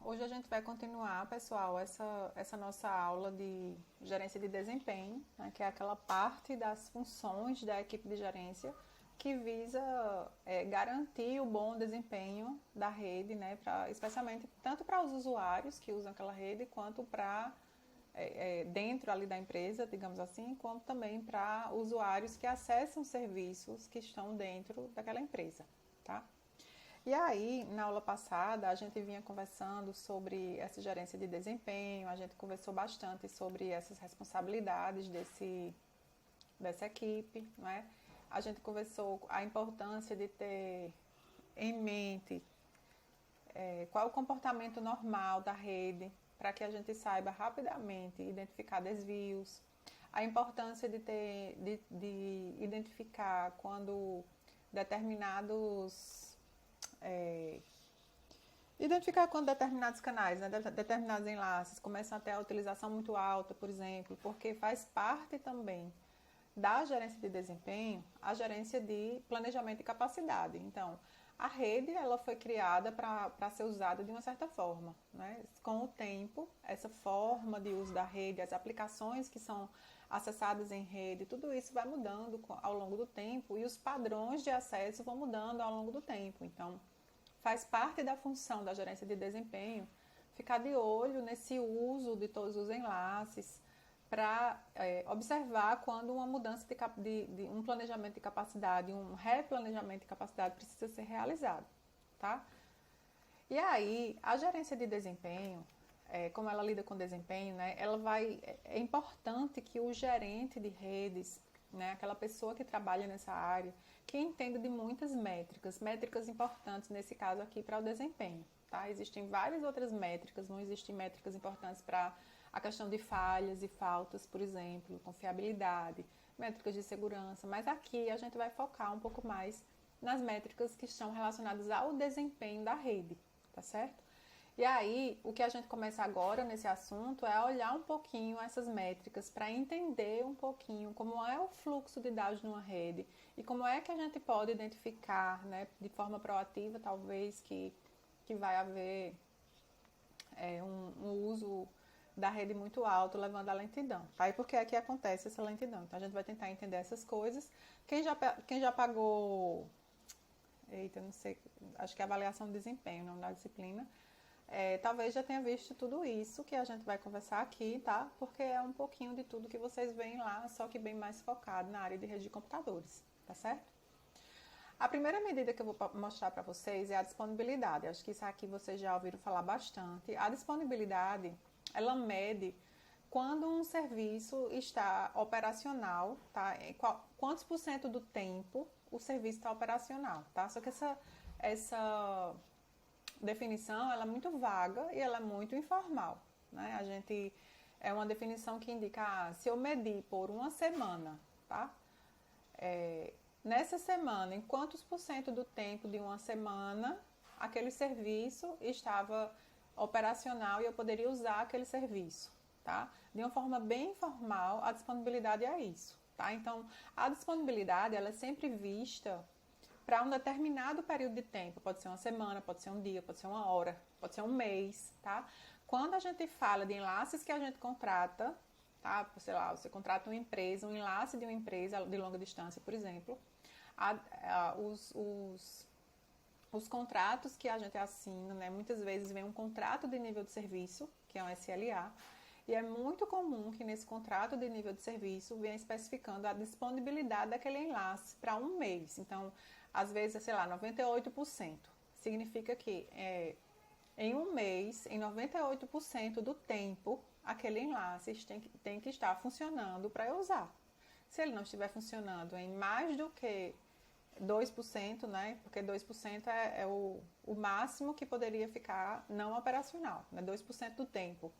Hoje a gente vai continuar, pessoal, essa nossa aula de gerência de desempenho, né, que é aquela parte das funções da equipe de gerência que visa garantir o bom desempenho da rede, né, especialmente tanto para os usuários que usam aquela rede, quanto para dentro ali da empresa, digamos assim, quanto também para usuários que acessam serviços que estão dentro daquela empresa, tá? E aí, na aula passada, a gente vinha conversando sobre essa gerência de desempenho, a gente conversou bastante sobre essas responsabilidades dessa equipe, né? A gente conversou a importância de ter em mente qual é o comportamento normal da rede, para que a gente saiba rapidamente identificar desvios, a importância de identificar quando determinados determinados canais, né, determinados enlaces começam a ter a utilização muito alta, por exemplo, porque faz parte também da gerência de desempenho a gerência de planejamento e capacidade. Então, a rede ela foi criada para ser usada de uma certa forma, né? Com o tempo, essa forma de uso da rede, as aplicações que são acessadas em rede, tudo isso vai mudando ao longo do tempo e os padrões de acesso vão mudando ao longo do tempo. Então, faz parte da função da gerência de desempenho ficar de olho nesse uso de todos os enlaces para observar quando uma mudança de um planejamento de capacidade, um replanejamento de capacidade precisa ser realizado, tá? E aí, a gerência de desempenho, como ela lida com desempenho, né, é importante que o gerente de redes, né, aquela pessoa que trabalha nessa área, que entenda de muitas métricas importantes nesse caso aqui para o desempenho, tá? Existem várias outras métricas, não existem métricas importantes para a questão de falhas e faltas, por exemplo, confiabilidade, métricas de segurança, mas aqui a gente vai focar um pouco mais nas métricas que estão relacionadas ao desempenho da rede, tá certo? E aí, o que a gente começa agora nesse assunto é olhar um pouquinho essas métricas para entender um pouquinho como é o fluxo de dados numa rede e como é que a gente pode identificar, né, de forma proativa, talvez, que vai haver um uso da rede muito alto, levando à lentidão. Tá? E por que é que acontece essa lentidão? Então, a gente vai tentar entender essas coisas. Quem já pagou... Eita, não sei, acho que é avaliação de desempenho, não da disciplina. Talvez já tenha visto tudo isso que a gente vai conversar aqui, tá? Porque é um pouquinho de tudo que vocês veem lá, só que bem mais focado na área de rede de computadores, tá certo? A primeira medida que eu vou mostrar para vocês é a disponibilidade. Acho que isso aqui vocês já ouviram falar bastante. A disponibilidade, ela mede quando um serviço está operacional, tá? Quantos por cento do tempo o serviço está operacional, tá? Só que essa definição ela é muito vaga e ela é muito informal, né? É uma definição que indica, se eu medir por uma semana, tá? Nessa semana, em quantos por cento do tempo de uma semana aquele serviço estava operacional e eu poderia usar aquele serviço, tá? De uma forma bem informal, a disponibilidade é isso, tá? Então, a disponibilidade ela é sempre vista para um determinado período de tempo, pode ser uma semana, pode ser um dia, pode ser uma hora, pode ser um mês, tá? Quando a gente fala de enlaces que a gente contrata, tá? Sei lá, você contrata uma empresa, um enlace de uma empresa de longa distância, por exemplo, os contratos que a gente assina, né? Muitas vezes vem um contrato de nível de serviço, que é um SLA, e é muito comum que nesse contrato de nível de serviço venha especificando a disponibilidade daquele enlace para um mês. Então, às vezes, sei lá, 98%. Significa que em um mês, em 98% do tempo, aquele enlace tem que estar funcionando para eu usar. Se ele não estiver funcionando em mais do que 2%, né? Porque 2% é o máximo que poderia ficar não operacional, né? 2% do tempo.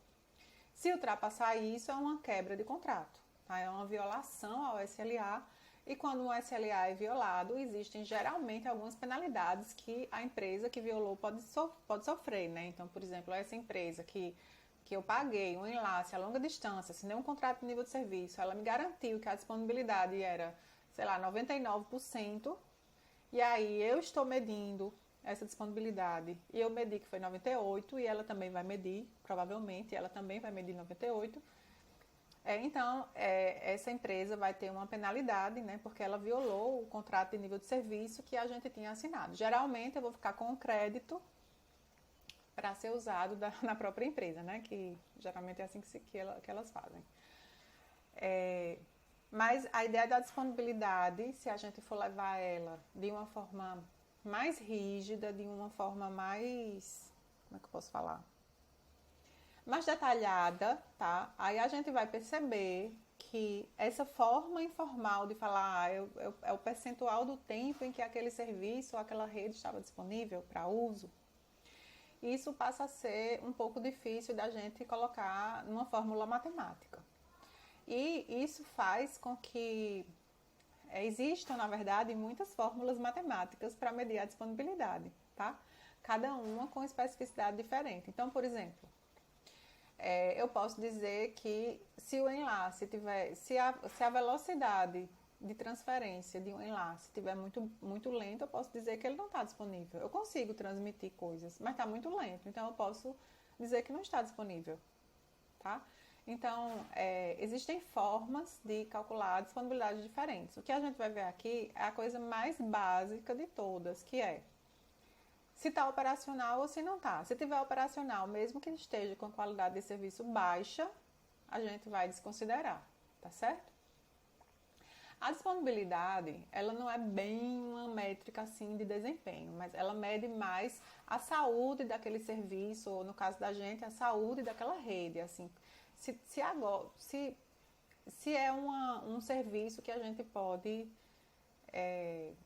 Se ultrapassar isso, é uma quebra de contrato, tá? É uma violação ao SLA. E quando um SLA é violado, existem geralmente algumas penalidades que a empresa que violou pode sofrer, né? Então, por exemplo, essa empresa que eu paguei um enlace a longa distância, assinei um contrato de nível de serviço, ela me garantiu que a disponibilidade era, sei lá, 99%, e aí eu estou medindo essa disponibilidade e eu medi que foi 98 e ela também vai medir, provavelmente, ela também vai medir 98, então essa empresa vai ter uma penalidade, né, porque ela violou o contrato de nível de serviço que a gente tinha assinado. Geralmente eu vou ficar com o crédito para ser usado na própria empresa, né, que geralmente é assim que elas fazem. Mas a ideia da disponibilidade, se a gente for levar ela de uma forma mais rígida, de uma forma mais, como é que eu posso falar? Mais detalhada, tá? Aí a gente vai perceber que essa forma informal de falar é o percentual do tempo em que aquele serviço ou aquela rede estava disponível para uso, isso passa a ser um pouco difícil da gente colocar numa fórmula matemática. E isso faz com que existam, na verdade, muitas fórmulas matemáticas para medir a disponibilidade, tá? Cada uma com especificidade diferente. Então, por exemplo, eu posso dizer que se o enlace tiver, se a velocidade de transferência de um enlace estiver muito lento, eu posso dizer que ele não está disponível. Eu consigo transmitir coisas, mas está muito lento, então eu posso dizer que não está disponível, tá? Então, existem formas de calcular a disponibilidade diferentes. O que a gente vai ver aqui é a coisa mais básica de todas, que é se está operacional ou se não está. Se estiver operacional, mesmo que esteja com qualidade de serviço baixa, a gente vai desconsiderar, tá certo? A disponibilidade, ela não é bem uma métrica assim de desempenho, mas ela mede mais a saúde daquele serviço, ou no caso da gente, a saúde daquela rede, assim. Se é um serviço que a gente pode,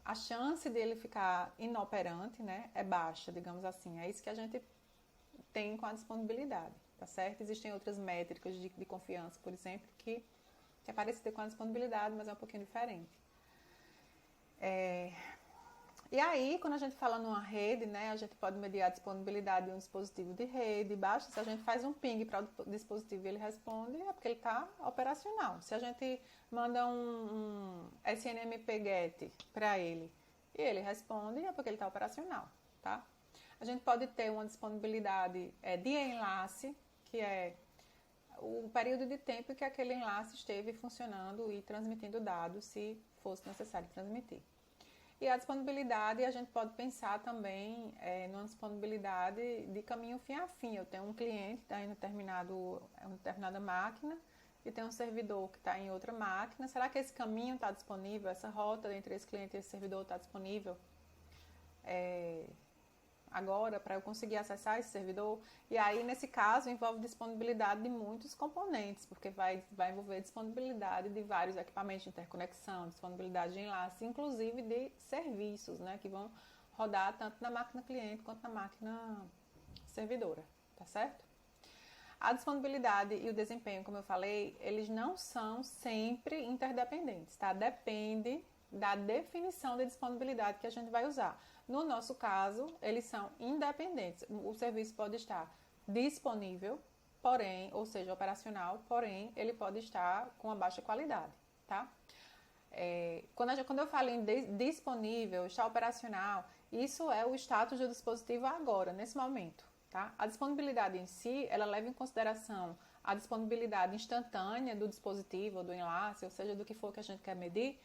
a chance dele ficar inoperante, né, é baixa, digamos assim. É isso que a gente tem com a disponibilidade, tá certo? Existem outras métricas de confiança, por exemplo, que é parecida com a disponibilidade, mas é um pouquinho diferente. E aí, quando a gente fala numa rede, né, a gente pode medir a disponibilidade de um dispositivo de rede. Basta se a gente faz um ping para o dispositivo e ele responde, é porque ele está operacional. Se a gente manda um SNMP GET para ele e ele responde, é porque ele está operacional, tá? A gente pode ter uma disponibilidade de enlace, que é o período de tempo que aquele enlace esteve funcionando e transmitindo dados, se fosse necessário transmitir. E a disponibilidade, a gente pode pensar também numa disponibilidade de caminho fim a fim. Eu tenho um cliente que está em uma determinada máquina e tem um servidor que está em outra máquina. Será que esse caminho está disponível? Essa rota entre esse cliente e esse servidor está disponível agora para eu conseguir acessar esse servidor? E aí, nesse caso, envolve disponibilidade de muitos componentes, porque vai envolver disponibilidade de vários equipamentos de interconexão, disponibilidade de enlace, inclusive de serviços, né, que vão rodar tanto na máquina cliente quanto na máquina servidora, tá certo? A disponibilidade e o desempenho, como eu falei, eles não são sempre interdependentes, tá? Depende da definição de disponibilidade que a gente vai usar. No nosso caso, eles são independentes. O serviço pode estar disponível, porém, ou seja, operacional, porém, ele pode estar com uma baixa qualidade, tá? Quando eu falo em disponível, está operacional, isso é o status do dispositivo agora, nesse momento, tá? A disponibilidade em si, ela leva em consideração a disponibilidade instantânea do dispositivo, do enlace, ou seja, do que for que a gente quer medir,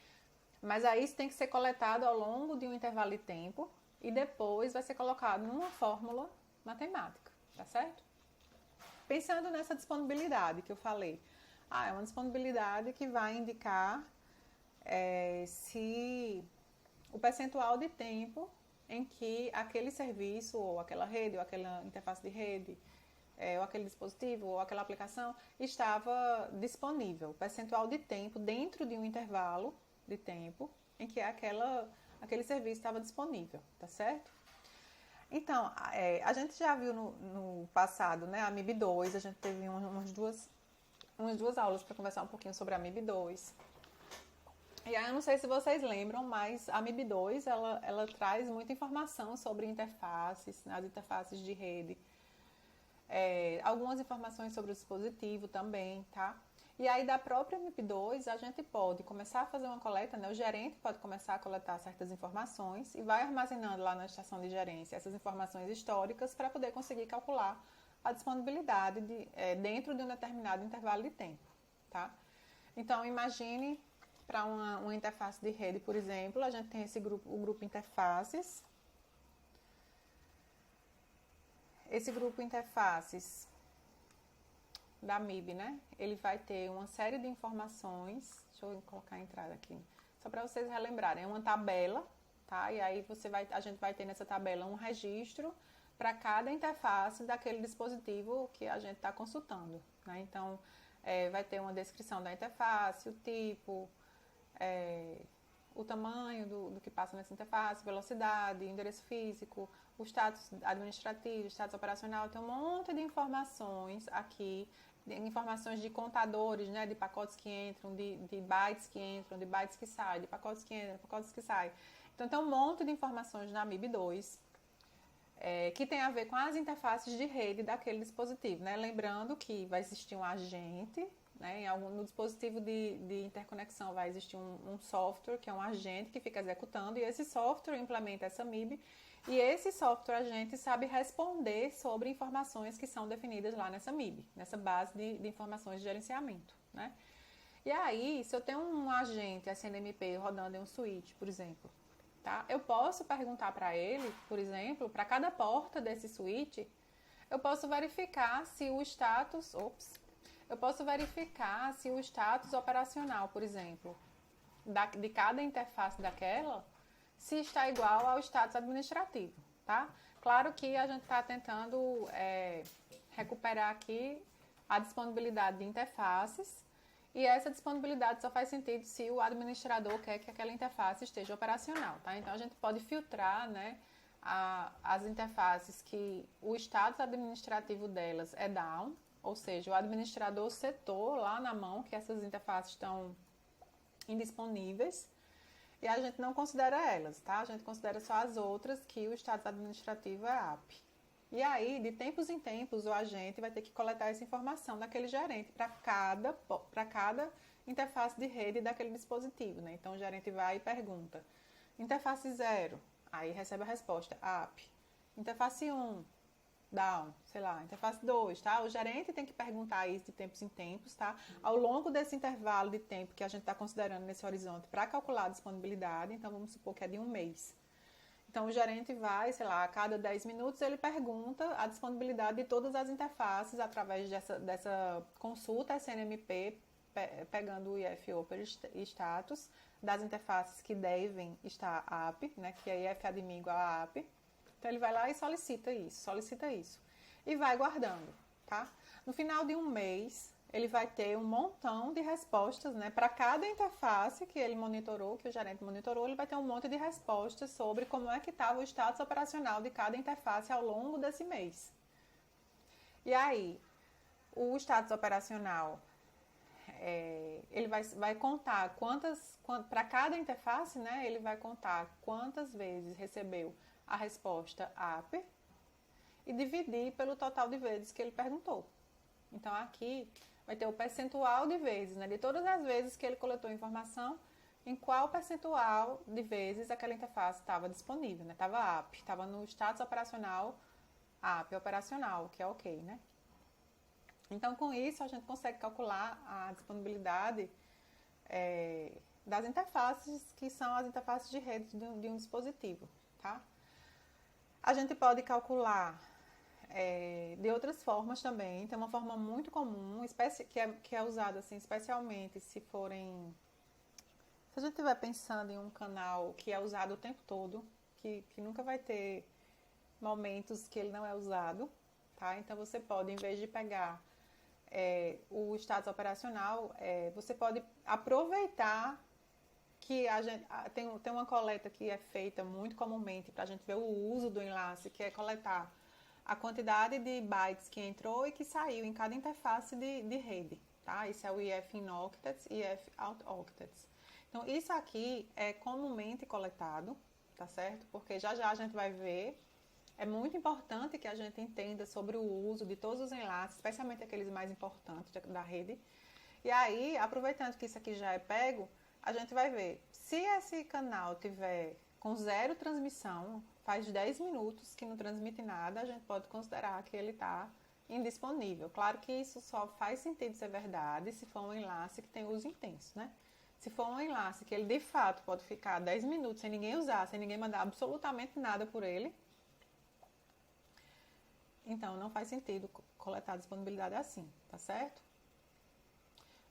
mas aí isso tem que ser coletado ao longo de um intervalo de tempo e depois vai ser colocado numa fórmula matemática, tá certo? Pensando nessa disponibilidade que eu falei, é uma disponibilidade que vai indicar se o percentual de tempo em que aquele serviço, ou aquela rede, ou aquela interface de rede, ou aquele dispositivo, ou aquela aplicação estava disponível, percentual de tempo dentro de um intervalo de tempo em que aquele serviço estava disponível, tá certo? Então, a gente já viu no passado, né, a MIB2, a gente teve umas duas aulas para conversar um pouquinho sobre a MIB2. E aí eu não sei se vocês lembram, mas a MIB2, ela traz muita informação sobre interfaces, as interfaces de rede, algumas informações sobre o dispositivo também, tá? E aí, da própria MIP2, a gente pode começar a fazer uma coleta, né? O gerente pode começar a coletar certas informações e vai armazenando lá na estação de gerência essas informações históricas para poder conseguir calcular a disponibilidade dentro de um determinado intervalo de tempo, tá? Então, imagine para uma interface de rede, por exemplo, a gente tem o grupo interfaces. Esse grupo interfaces da MIB, né? Ele vai ter uma série de informações. Deixa eu colocar a entrada aqui. Só para vocês relembrarem, é uma tabela, tá? E aí a gente vai ter nessa tabela um registro para cada interface daquele dispositivo que a gente está consultando, né? Então, vai ter uma descrição da interface, o tipo, o tamanho do que passa nessa interface, velocidade, endereço físico, o status administrativo, o status operacional. Tem um monte de informações aqui, informações de contadores, né, de pacotes que entram, de bytes que entram, de bytes que saem, de pacotes que entram, pacotes que saem. Então, tem um monte de informações na MIB2 que tem a ver com as interfaces de rede daquele dispositivo, né? Lembrando que vai existir um agente, né? No dispositivo de interconexão vai existir um software, que é um agente que fica executando, e esse software implementa essa MIB, e esse software agente sabe responder sobre informações que são definidas lá nessa MIB, nessa base de informações de gerenciamento, né? E aí, se eu tenho um agente SNMP rodando em um switch, por exemplo, tá? Eu posso perguntar para ele, por exemplo, para cada porta desse switch, eu posso verificar se o status, operacional, por exemplo, de cada interface daquela, se está igual ao status administrativo, tá? Claro que a gente está tentando recuperar aqui a disponibilidade de interfaces, e essa disponibilidade só faz sentido se o administrador quer que aquela interface esteja operacional, tá? Então, a gente pode filtrar, né, as interfaces que o status administrativo delas é down, ou seja, o administrador setou lá na mão que essas interfaces estão indisponíveis, e a gente não considera elas, tá? A gente considera só as outras que o status administrativo é up. E aí, de tempos em tempos, o agente vai ter que coletar essa informação daquele gerente para cada interface de rede daquele dispositivo, né? Então, o gerente vai e pergunta, interface 0, aí recebe a resposta, up. Interface 1, down, sei lá, interface 2, tá? O gerente tem que perguntar isso de tempos em tempos, tá? Ao longo desse intervalo de tempo que a gente está considerando nesse horizonte para calcular a disponibilidade, então vamos supor que é de um mês. Então, o gerente vai, sei lá, a cada 10 minutos ele pergunta a disponibilidade de todas as interfaces através dessa consulta SNMP, pegando o IF Open Status das interfaces que devem estar up, né, que é IF-admin igual a up. Então, ele vai lá e solicita isso. E vai guardando, tá? No final de um mês, ele vai ter um montão de respostas, né? Para cada interface que ele monitorou, que o gerente monitorou, ele vai ter um monte de respostas sobre como é que estava o status operacional de cada interface ao longo desse mês. E aí, o status operacional, ele vai contar para cada interface, né? Ele vai contar quantas vezes recebeu a resposta up e dividir pelo total de vezes que ele perguntou. Então, aqui vai ter o percentual de vezes, né? De todas as vezes que ele coletou informação, em qual percentual de vezes aquela interface estava disponível, né? Estava up, estava no status operacional, up operacional, que é ok, né? Então, com isso, a gente consegue calcular a disponibilidade das interfaces, que são as interfaces de rede de um dispositivo, tá? A gente pode calcular de outras formas também. Tem uma forma muito comum, que é usada assim, especialmente se a gente estiver pensando em um canal que é usado o tempo todo, que nunca vai ter momentos que ele não é usado, tá? Então, você pode, em vez de pegar o status operacional, você pode aproveitar que tem uma coleta que é feita muito comumente para a gente ver o uso do enlace, que é coletar a quantidade de bytes que entrou e que saiu em cada interface de rede, tá? Isso é o IF in octets e IF out octets. Então, isso aqui é comumente coletado, tá certo? Porque já a gente vai ver, é muito importante que a gente entenda sobre o uso de todos os enlaces, especialmente aqueles mais importantes da rede. E aí, aproveitando que isso aqui já é pego, a gente vai ver. Se esse canal tiver com zero transmissão, faz 10 minutos que não transmite nada, a gente pode considerar que ele está indisponível. Claro que isso só faz sentido ser verdade se for um enlace que tem uso intenso, né? Se for um enlace que ele de fato pode ficar 10 minutos sem ninguém usar, sem ninguém mandar absolutamente nada por ele, então não faz sentido coletar disponibilidade assim, tá certo?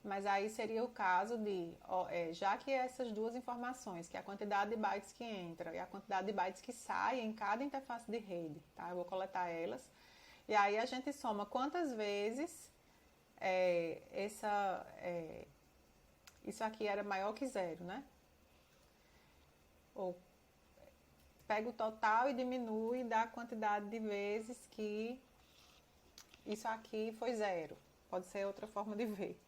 Mas aí seria o caso de, já que essas duas informações, que é a quantidade de bytes que entra e a quantidade de bytes que sai em cada interface de rede, tá? Eu vou coletar elas. E aí a gente soma quantas vezes isso aqui era maior que zero, né? Ou pega o total e diminui da quantidade de vezes que isso aqui foi zero. Pode ser outra forma de ver.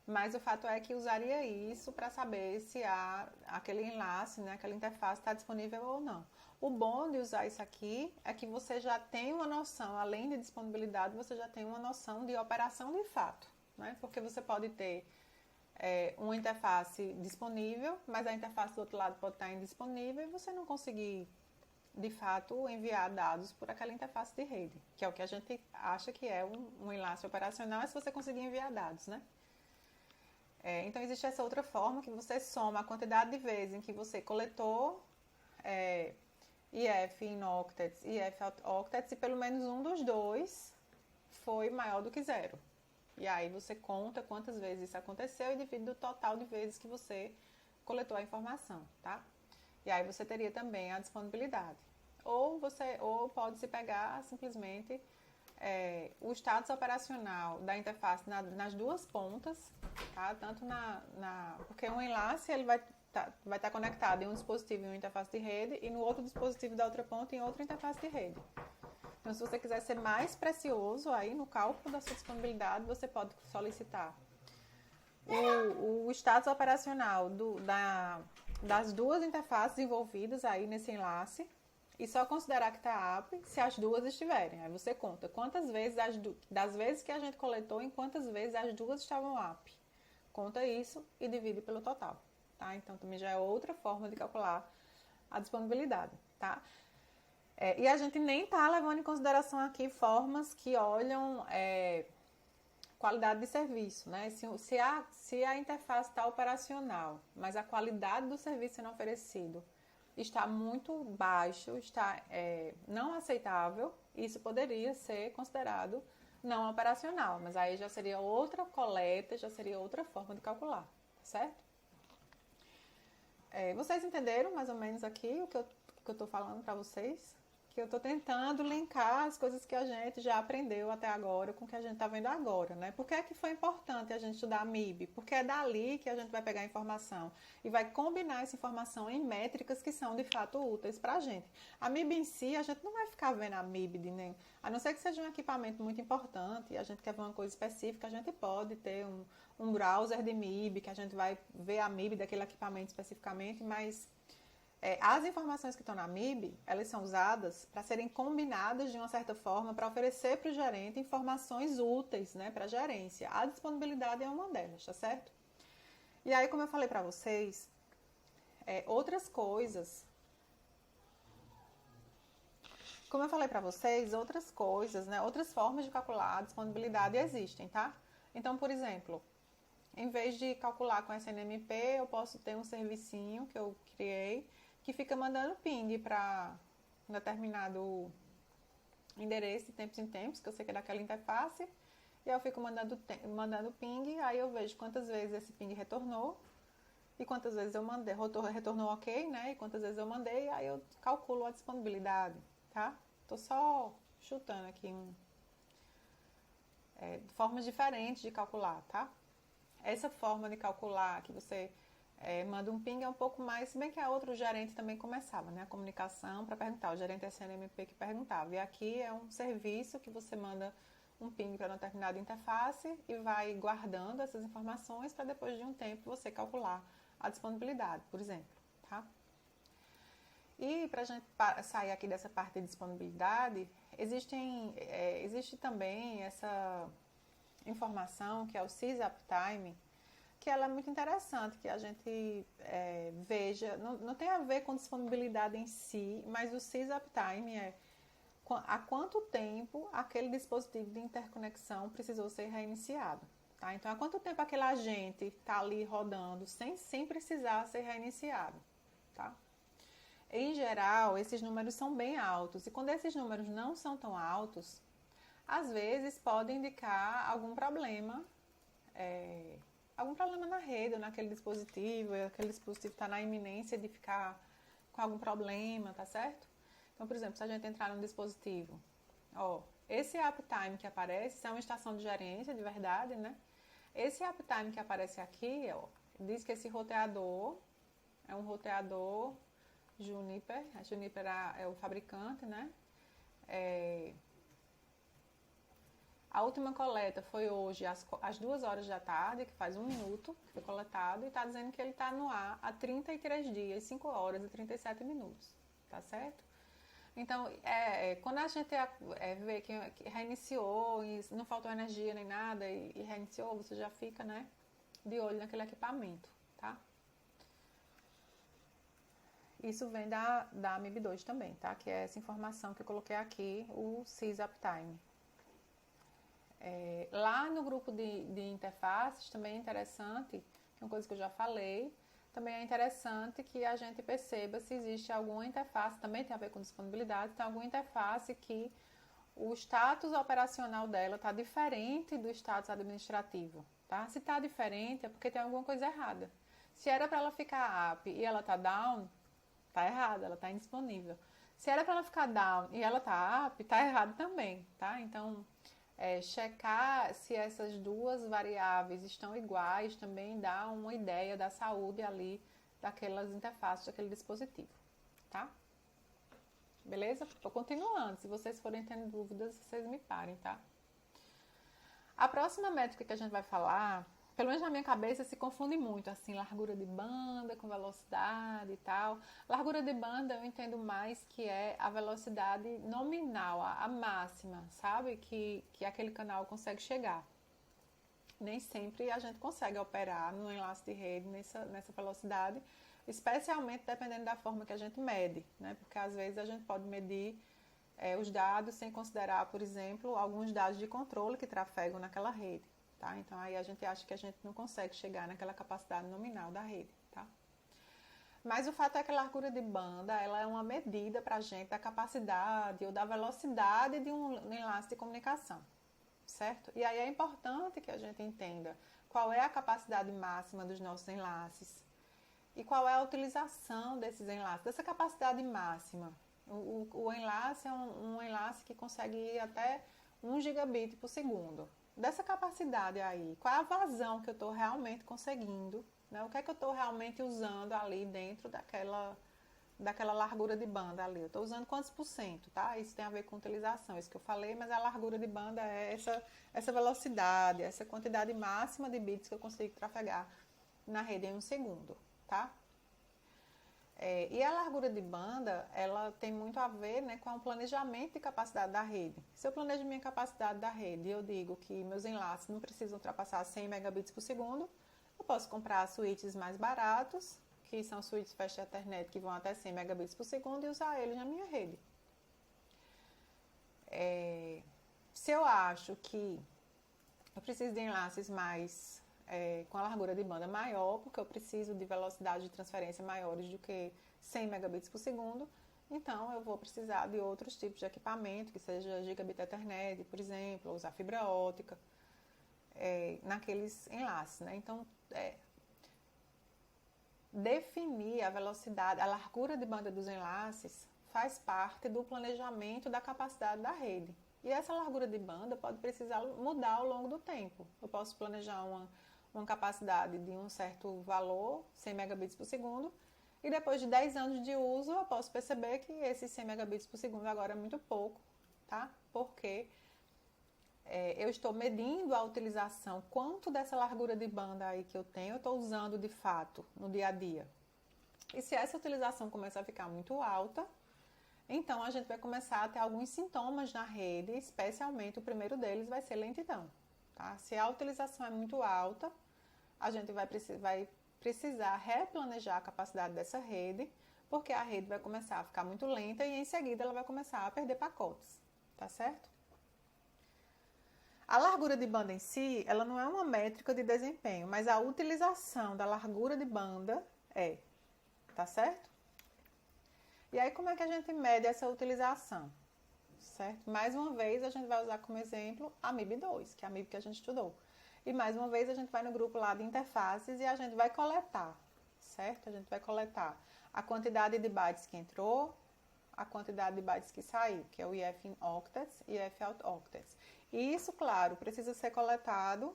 Mas o fato é que usaria isso para saber se aquele enlace, né, aquela interface está disponível ou não. O bom de usar isso aqui é que você já tem uma noção, além de disponibilidade, você já tem uma noção de operação de fato, né? Porque você pode ter uma interface disponível, mas a interface do outro lado pode estar indisponível e você não conseguir, de fato, enviar dados por aquela interface de rede, que é o que a gente acha que é um enlace operacional, é se você conseguir enviar dados, né? Então, existe essa outra forma que você soma a quantidade de vezes em que você coletou IF in octets e IF out octets e pelo menos um dos dois foi maior do que zero. E aí você conta quantas vezes isso aconteceu e divide o total de vezes que você coletou a informação, tá? E aí você teria também a disponibilidade. Ou pode-se pegar simplesmente o status operacional da interface nas duas pontas, tá? Tanto porque um enlace ele vai estar conectado em um dispositivo em uma interface de rede e no outro dispositivo da outra ponta em outra interface de rede. Então, se você quiser ser mais precioso aí no cálculo da sua disponibilidade, você pode solicitar o status operacional das duas interfaces envolvidas aí nesse enlace e só considerar que está apto se as duas estiverem. Aí você conta quantas vezes, das vezes que a gente coletou, em quantas vezes as duas estavam apto. Conta isso e divide pelo total, tá? Então, também já é outra forma de calcular a disponibilidade, tá? E a gente nem está levando em consideração aqui formas que olham qualidade de serviço, né? Se a interface está operacional, mas a qualidade do serviço sendo oferecido está muito baixo, está não aceitável, isso poderia ser considerado não operacional, mas aí já seria outra coleta, já seria outra forma de calcular, certo? Vocês entenderam mais ou menos aqui o que eu estou falando para vocês? Que eu estou tentando linkar as coisas que a gente já aprendeu até agora com o que a gente está vendo agora, né? Por que é que foi importante a gente estudar a MIB? Porque é dali que a gente vai pegar a informação e vai combinar essa informação em métricas que são de fato úteis para a gente. A MIB em si, a gente não vai ficar vendo a MIB de nem... A não ser que seja um equipamento muito importante e a gente quer ver uma coisa específica, a gente pode ter um browser de MIB, que a gente vai ver a MIB daquele equipamento especificamente, mas... as informações que estão na MIB, elas são usadas para serem combinadas de uma certa forma para oferecer para o gerente informações úteis, né, para a gerência. A disponibilidade é uma delas, tá certo? E aí, como eu falei para vocês, outras coisas... Como eu falei para vocês, outras formas de calcular a disponibilidade existem, tá? Então, por exemplo, em vez de calcular com SNMP, eu posso ter um servicinho que eu criei que fica mandando ping para um determinado endereço de tempos em tempos, que eu sei que é daquela interface, e eu fico mandando ping, aí eu vejo quantas vezes esse ping retornou, e quantas vezes eu mandei, retornou ok, né? E quantas vezes eu mandei, aí eu calculo a disponibilidade, tá? Tô só chutando aqui formas diferentes de calcular, tá? Essa forma de calcular que você manda um ping é um pouco mais, se bem que a outra o gerente também começava, né? A comunicação para perguntar, o gerente SNMP que perguntava. E aqui é um serviço que você manda um ping para uma determinada interface e vai guardando essas informações para depois de um tempo você calcular a disponibilidade, por exemplo, tá? E para a gente sair aqui dessa parte de disponibilidade, existe também informação, que é o Seize Uptime, que ela é muito interessante, que a gente veja, não tem a ver com disponibilidade em si, mas o Seize Uptime é há quanto tempo aquele dispositivo de interconexão precisou ser reiniciado. Tá? Então, há quanto tempo aquele agente está ali rodando sem precisar ser reiniciado. Tá? Em geral, esses números são bem altos. E quando esses números não são tão altos, às vezes pode indicar algum problema na rede ou naquele dispositivo, aquele dispositivo está na iminência de ficar com algum problema, tá certo? Então, por exemplo, se a gente entrar num dispositivo, esse uptime que aparece, isso é uma estação de gerência de verdade, né? Esse uptime que aparece aqui, diz que esse roteador é um roteador Juniper, a Juniper é o fabricante, né? A última coleta foi hoje às 2 horas da tarde, que faz 1 minuto que foi coletado, e está dizendo que ele está no ar há 33 dias, 5 horas e 37 minutos, tá certo? Então, quando a gente vê que reiniciou e não faltou energia nem nada e reiniciou, você já fica, né, de olho naquele equipamento, tá? Isso vem da MIB2 também, tá? Que é essa informação que eu coloquei aqui, o Seize Uptime. Lá no grupo de interfaces também é interessante, que é uma coisa que eu já falei, também é interessante que a gente perceba se existe alguma interface, também tem a ver com disponibilidade, tem alguma interface que o status operacional dela está diferente do status administrativo, tá? Se está diferente é porque tem alguma coisa errada. Se era para ela ficar up e ela está down, está errada, ela está indisponível. Se era para ela ficar down e ela está up, está errado também, tá? Então, checar se essas duas variáveis estão iguais também dá uma ideia da saúde ali daquelas interfaces, daquele dispositivo, tá? Beleza? Estou continuando, se vocês forem tendo dúvidas, vocês me parem, tá? A próxima métrica que a gente vai falar, pelo menos na minha cabeça, se confunde muito, assim, largura de banda com velocidade e tal. Largura de banda eu entendo mais que é a velocidade nominal, a máxima, sabe? Que aquele canal consegue chegar. Nem sempre a gente consegue operar no enlace de rede nessa velocidade, especialmente dependendo da forma que a gente mede, né? Porque às vezes a gente pode medir os dados sem considerar, por exemplo, alguns dados de controle que trafegam naquela rede. Tá? Então, aí a gente acha que a gente não consegue chegar naquela capacidade nominal da rede, tá? Mas o fato é que a largura de banda, ela é uma medida para a gente da capacidade ou da velocidade de um enlace de comunicação, certo? E aí é importante que a gente entenda qual é a capacidade máxima dos nossos enlaces e qual é a utilização desses enlaces, dessa capacidade máxima. O enlace é um enlace que consegue ir até 1 gigabit por segundo. Dessa capacidade aí, qual é a vazão que eu estou realmente conseguindo, né? O que é que eu estou realmente usando ali dentro daquela largura de banda ali? Eu estou usando quantos por cento, tá? Isso tem a ver com utilização, isso que eu falei, mas a largura de banda é essa velocidade, essa quantidade máxima de bits que eu consigo trafegar na rede em 1 segundo, tá? E a largura de banda, ela tem muito a ver, né, com o planejamento de capacidade da rede. Se eu planejo minha capacidade da rede e eu digo que meus enlaces não precisam ultrapassar 100 megabits por segundo, eu posso comprar switches mais baratos, que são switches Fast Ethernet que vão até 100 megabits por segundo e usar eles na minha rede. Se eu acho que eu preciso de enlaces mais com a largura de banda maior, porque eu preciso de velocidade de transferência maiores do que 100 megabits por segundo, então eu vou precisar de outros tipos de equipamento, que seja Gigabit Ethernet, por exemplo, ou usar fibra ótica naqueles enlaces, né? Então, definir a velocidade, a largura de banda dos enlaces faz parte do planejamento da capacidade da rede. E essa largura de banda pode precisar mudar ao longo do tempo. Eu posso planejar uma capacidade de um certo valor, 100 megabits por segundo, e depois de 10 anos de uso, eu posso perceber que esses 100 megabits por segundo agora é muito pouco, tá? Porque eu estou medindo a utilização, quanto dessa largura de banda aí que eu tenho, eu estou usando de fato no dia a dia. E se essa utilização começar a ficar muito alta, então a gente vai começar a ter alguns sintomas na rede, especialmente o primeiro deles vai ser lentidão. tá? Se a utilização é muito alta, a gente vai precisar replanejar a capacidade dessa rede, porque a rede vai começar a ficar muito lenta e em seguida ela vai começar a perder pacotes, tá certo? A largura de banda em si, ela não é uma métrica de desempenho, mas a utilização da largura de banda é, tá certo? E aí como é que a gente mede essa utilização? Certo? Mais uma vez a gente vai usar como exemplo a MIB2, que é a MIB que a gente estudou. E mais uma vez a gente vai no grupo lá de interfaces e a gente vai coletar, certo? A gente vai coletar a quantidade de bytes que entrou, a quantidade de bytes que saiu, que é o IF in octets e IF out octets. E isso, claro, precisa ser coletado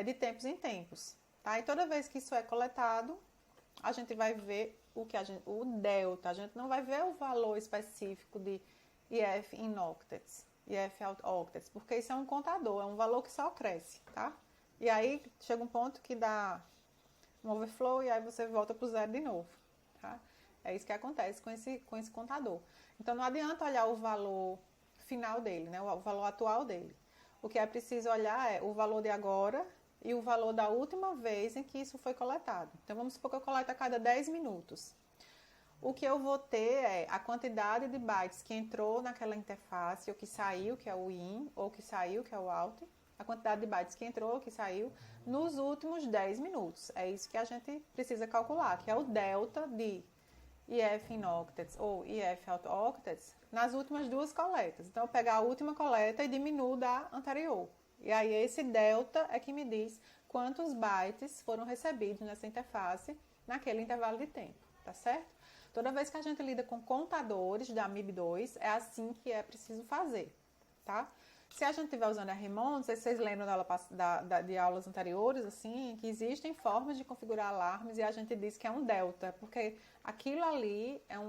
de tempos em tempos, tá? E toda vez que isso é coletado, a gente vai ver o delta, a gente não vai ver o valor específico de IF in octets, IF out octets, porque isso é um contador, é um valor que só cresce, tá? E aí chega um ponto que dá um overflow e aí você volta para o zero de novo, tá? É isso que acontece com esse contador. Então não adianta olhar o valor final dele, né? O valor atual dele. O que é preciso olhar é o valor de agora e o valor da última vez em que isso foi coletado. Então vamos supor que eu coleto a cada 10 minutos. O que eu vou ter é a quantidade de bytes que entrou naquela interface, ou que saiu, que é o in, ou que saiu, que é o out, a quantidade de bytes que entrou, ou que saiu, nos últimos 10 minutos. É isso que a gente precisa calcular, que é o delta de IF in octets ou IF out octets nas últimas duas coletas. Então, eu pego a última coleta e diminuo da anterior. E aí, esse delta é que me diz quantos bytes foram recebidos nessa interface naquele intervalo de tempo, tá certo? Toda vez que a gente lida com contadores da MIB2, é assim que é preciso fazer, tá? Se a gente estiver usando RMON, não sei se vocês lembram de aulas anteriores, assim, que existem formas de configurar alarmes e a gente diz que é um delta, porque aquilo ali é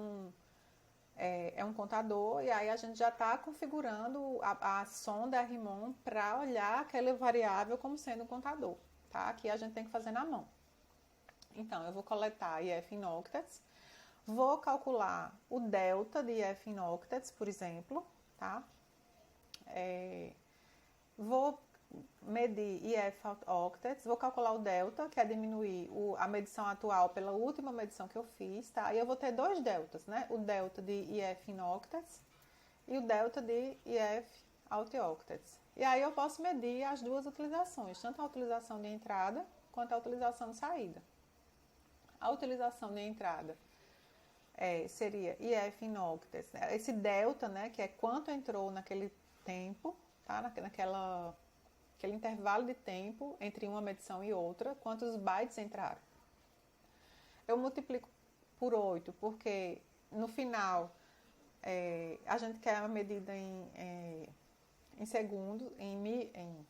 um contador e aí a gente já está configurando a sonda RMON para olhar aquela variável como sendo um contador, tá? Aqui a gente tem que fazer na mão. Então, eu vou coletar IF in octets, vou calcular o delta de IF in octets, por exemplo, tá? Vou medir IF out octets, vou calcular o delta, que é diminuir a medição atual pela última medição que eu fiz, tá? E eu vou ter dois deltas, né? O delta de IF in octets e o delta de IF out octets. E aí eu posso medir as duas utilizações, tanto a utilização de entrada quanto a utilização de saída. A utilização de entrada seria IF in octets, né? Esse delta, né, que é quanto entrou naquele tempo, tá? Aquele intervalo de tempo entre uma medição e outra, quantos bytes entraram. Eu multiplico por 8, porque no final a gente quer uma medida em segundos, em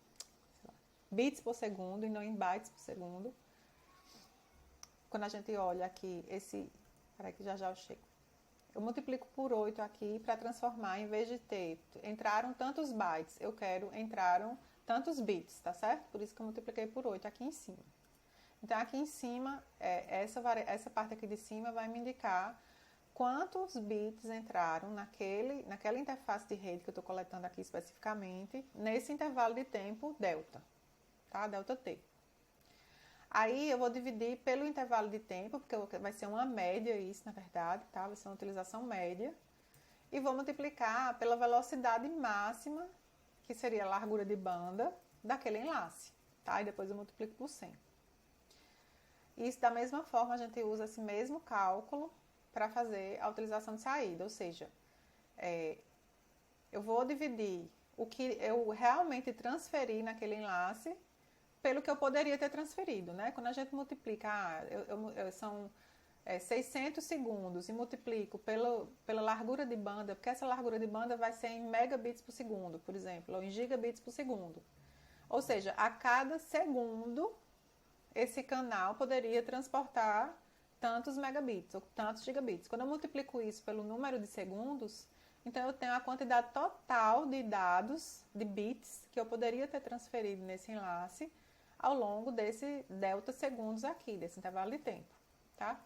bits por segundo e não em bytes por segundo. Quando a gente olha aqui peraí que já eu chego. Eu multiplico por 8 aqui para transformar, em vez de ter entraram tantos bytes, eu quero entraram tantos bits, tá certo? Por isso que eu multipliquei por 8 aqui em cima. Então, aqui em cima, essa parte aqui de cima vai me indicar quantos bits entraram naquela interface de rede que eu estou coletando aqui especificamente, nesse intervalo de tempo delta, tá? Delta T. Aí eu vou dividir pelo intervalo de tempo, porque vai ser uma média isso, na verdade, tá? Vai ser uma utilização média. E vou multiplicar pela velocidade máxima, que seria a largura de banda daquele enlace, tá? E depois eu multiplico por 100. Isso, da mesma forma, a gente usa esse mesmo cálculo para fazer a utilização de saída, ou seja, eu vou dividir o que eu realmente transferi naquele enlace pelo que eu poderia ter transferido, né? Quando a gente multiplica, são 600 segundos e multiplico pela largura de banda, porque essa largura de banda vai ser em megabits por segundo, por exemplo, ou em gigabits por segundo. Ou seja, a cada segundo, esse canal poderia transportar tantos megabits ou tantos gigabits. Quando eu multiplico isso pelo número de segundos, então eu tenho a quantidade total de dados, de bits, que eu poderia ter transferido nesse enlace ao longo desse delta segundos aqui, desse intervalo de tempo, tá?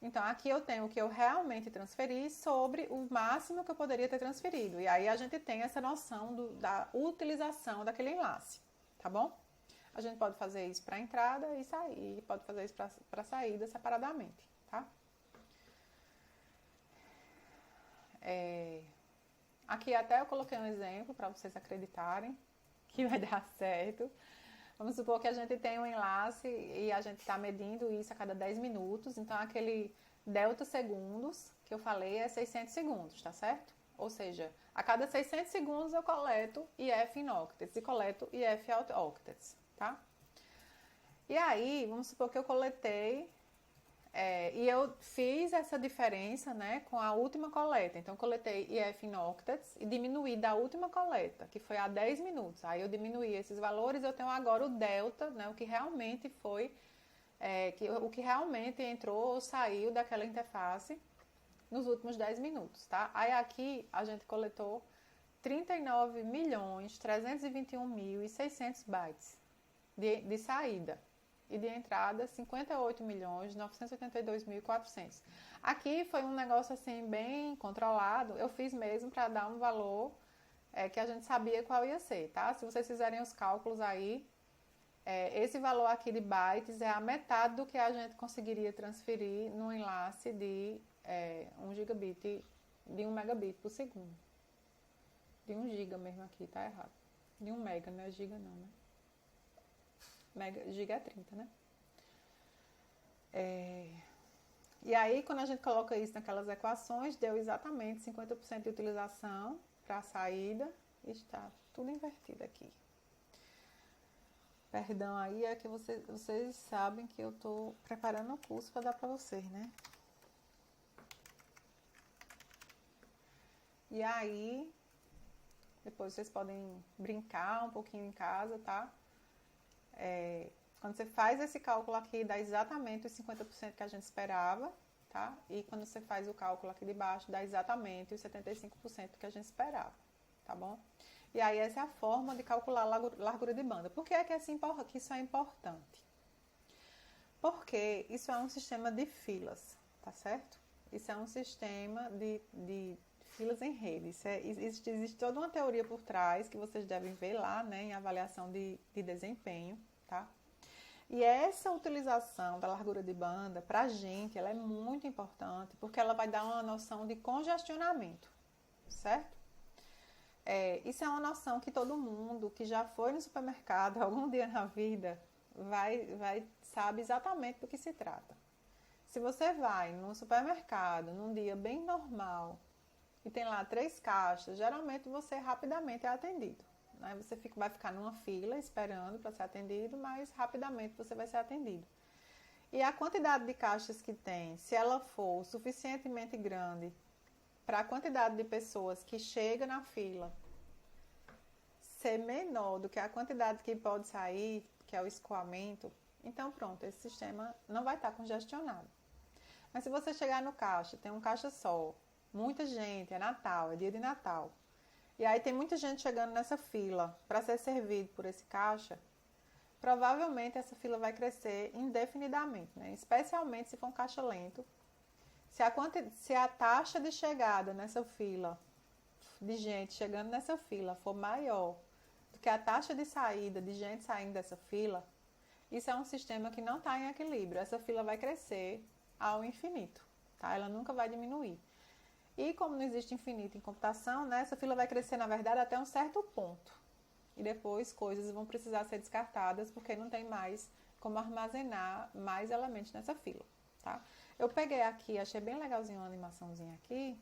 Então, aqui eu tenho o que eu realmente transferi sobre o máximo que eu poderia ter transferido. E aí a gente tem essa noção da utilização daquele enlace, tá? tá bom? A gente pode fazer isso para entrada e sair, pode fazer isso para saída separadamente, tá? Aqui até eu coloquei um exemplo para vocês acreditarem que vai dar certo. Vamos supor que a gente tem um enlace e a gente está medindo isso a cada 10 minutos. Então, aquele delta segundos que eu falei é 600 segundos, tá certo? Ou seja, a cada 600 segundos eu coleto IF em octets e coleto IF out octets, tá? E aí, vamos supor que eu coletei e eu fiz essa diferença, né, com a última coleta. Então, eu coletei IF em octets e diminuí da última coleta, que foi há 10 minutos. Aí, eu diminuí esses valores, eu tenho agora o delta, né, o que realmente foi, o que realmente entrou ou saiu daquela interface nos últimos 10 minutos, tá? Aí, aqui, a gente coletou 39.321.600 bytes de saída. E de entrada, 58.982.400. Aqui foi um negócio assim bem controlado. Eu fiz mesmo para dar um valor que a gente sabia qual ia ser, tá? Se vocês fizerem os cálculos aí, esse valor aqui de bytes é a metade do que a gente conseguiria transferir no enlace de 1 gigabit, de 1 megabit por segundo. De 1 giga mesmo aqui, tá errado. De 1 mega, não é giga não, né? Giga é 30, né? E aí, quando a gente coloca isso naquelas equações, deu exatamente 50% de utilização para a saída. Está tudo invertido aqui. Perdão aí, é que vocês sabem que eu estou preparando o curso para dar para vocês, né? E aí, depois vocês podem brincar um pouquinho em casa, tá? Quando você faz esse cálculo aqui, dá exatamente os 50% que a gente esperava, tá? E quando você faz o cálculo aqui de baixo, dá exatamente os 75% que a gente esperava, tá bom? E aí essa é a forma de calcular a largura de banda. Por que é que isso é importante? Porque isso é um sistema de filas, tá certo? Isso é um sistema de filas em rede. Existe toda uma teoria por trás que vocês devem ver lá, né, em avaliação de desempenho, tá? E essa utilização da largura de banda, para a gente, ela é muito importante, porque ela vai dar uma noção de congestionamento, certo? Isso é uma noção que todo mundo que já foi no supermercado algum dia na vida sabe exatamente do que se trata. Se você vai no supermercado num dia bem normal e tem lá 3 caixas, geralmente você rapidamente é atendido. Né? Você vai ficar numa fila esperando para ser atendido, mas rapidamente você vai ser atendido. E a quantidade de caixas que tem, se ela for suficientemente grande para a quantidade de pessoas que chega na fila ser menor do que a quantidade que pode sair, que é o escoamento, então pronto, esse sistema não vai estar congestionado. Mas se você chegar no caixa, tem um caixa só, muita gente, é Natal, é dia de Natal, e aí tem muita gente chegando nessa fila para ser servido por esse caixa, provavelmente essa fila vai crescer indefinidamente, né? Especialmente se for um caixa lento. Se a taxa de chegada nessa fila, de gente chegando nessa fila, for maior do que a taxa de saída de gente saindo dessa fila, isso é um sistema que não está em equilíbrio. Essa fila vai crescer ao infinito, tá? Ela nunca vai diminuir. E como não existe infinito em computação, né, essa fila vai crescer, na verdade, até um certo ponto. E depois coisas vão precisar ser descartadas porque não tem mais como armazenar mais elementos nessa fila, tá? Eu peguei aqui, achei bem legalzinho uma animaçãozinha aqui,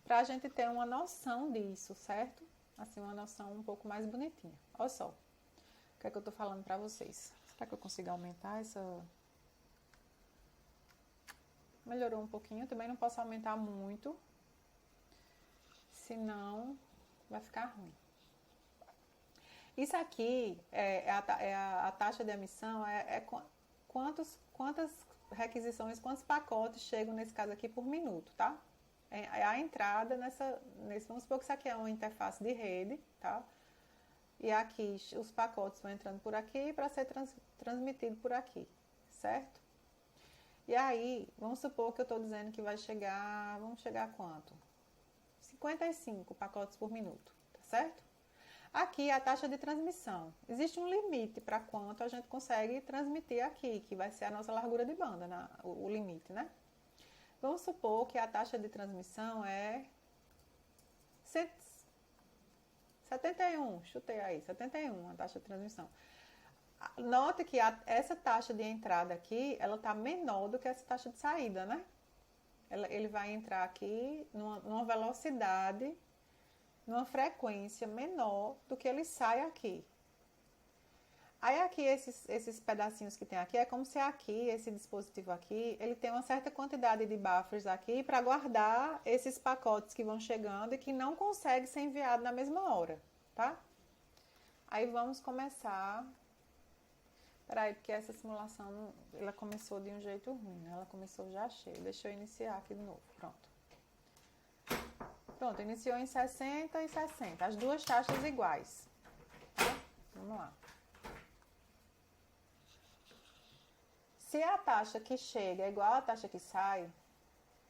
pra gente ter uma noção disso, certo? Assim, uma noção um pouco mais bonitinha. Olha só, o que é que eu tô falando pra vocês. Será que eu consigo aumentar essa... Melhorou um pouquinho, também não posso aumentar muito, senão vai ficar ruim. Isso aqui é a taxa de emissão, quantas requisições, quantos pacotes chegam nesse caso aqui por minuto, tá? É a entrada vamos supor que isso aqui é uma interface de rede, tá? E aqui os pacotes vão entrando por aqui para ser transmitido por aqui, certo? E aí, vamos supor que eu estou dizendo que vamos chegar a quanto? 55 pacotes por minuto, tá certo? Aqui a taxa de transmissão. Existe um limite para quanto a gente consegue transmitir aqui, que vai ser a nossa largura de banda, o limite, né? Vamos supor que a taxa de transmissão é 71, chutei aí, 71 a taxa de transmissão. Note que essa taxa de entrada aqui, ela está menor do que essa taxa de saída, né? Ele vai entrar aqui numa velocidade, numa frequência menor do que ele sai aqui. Aí aqui, esses pedacinhos que tem aqui, é como se aqui, esse dispositivo aqui, ele tem uma certa quantidade de buffers aqui para guardar esses pacotes que vão chegando e que não conseguem ser enviados na mesma hora, tá? Aí vamos começar. Peraí, porque essa simulação, ela começou de um jeito ruim, né? Ela começou já cheia. Deixa eu iniciar aqui de novo, pronto. Pronto, iniciou em 60 e 60, as duas taxas iguais. Tá? Vamos lá. Se a taxa que chega é igual à taxa que sai,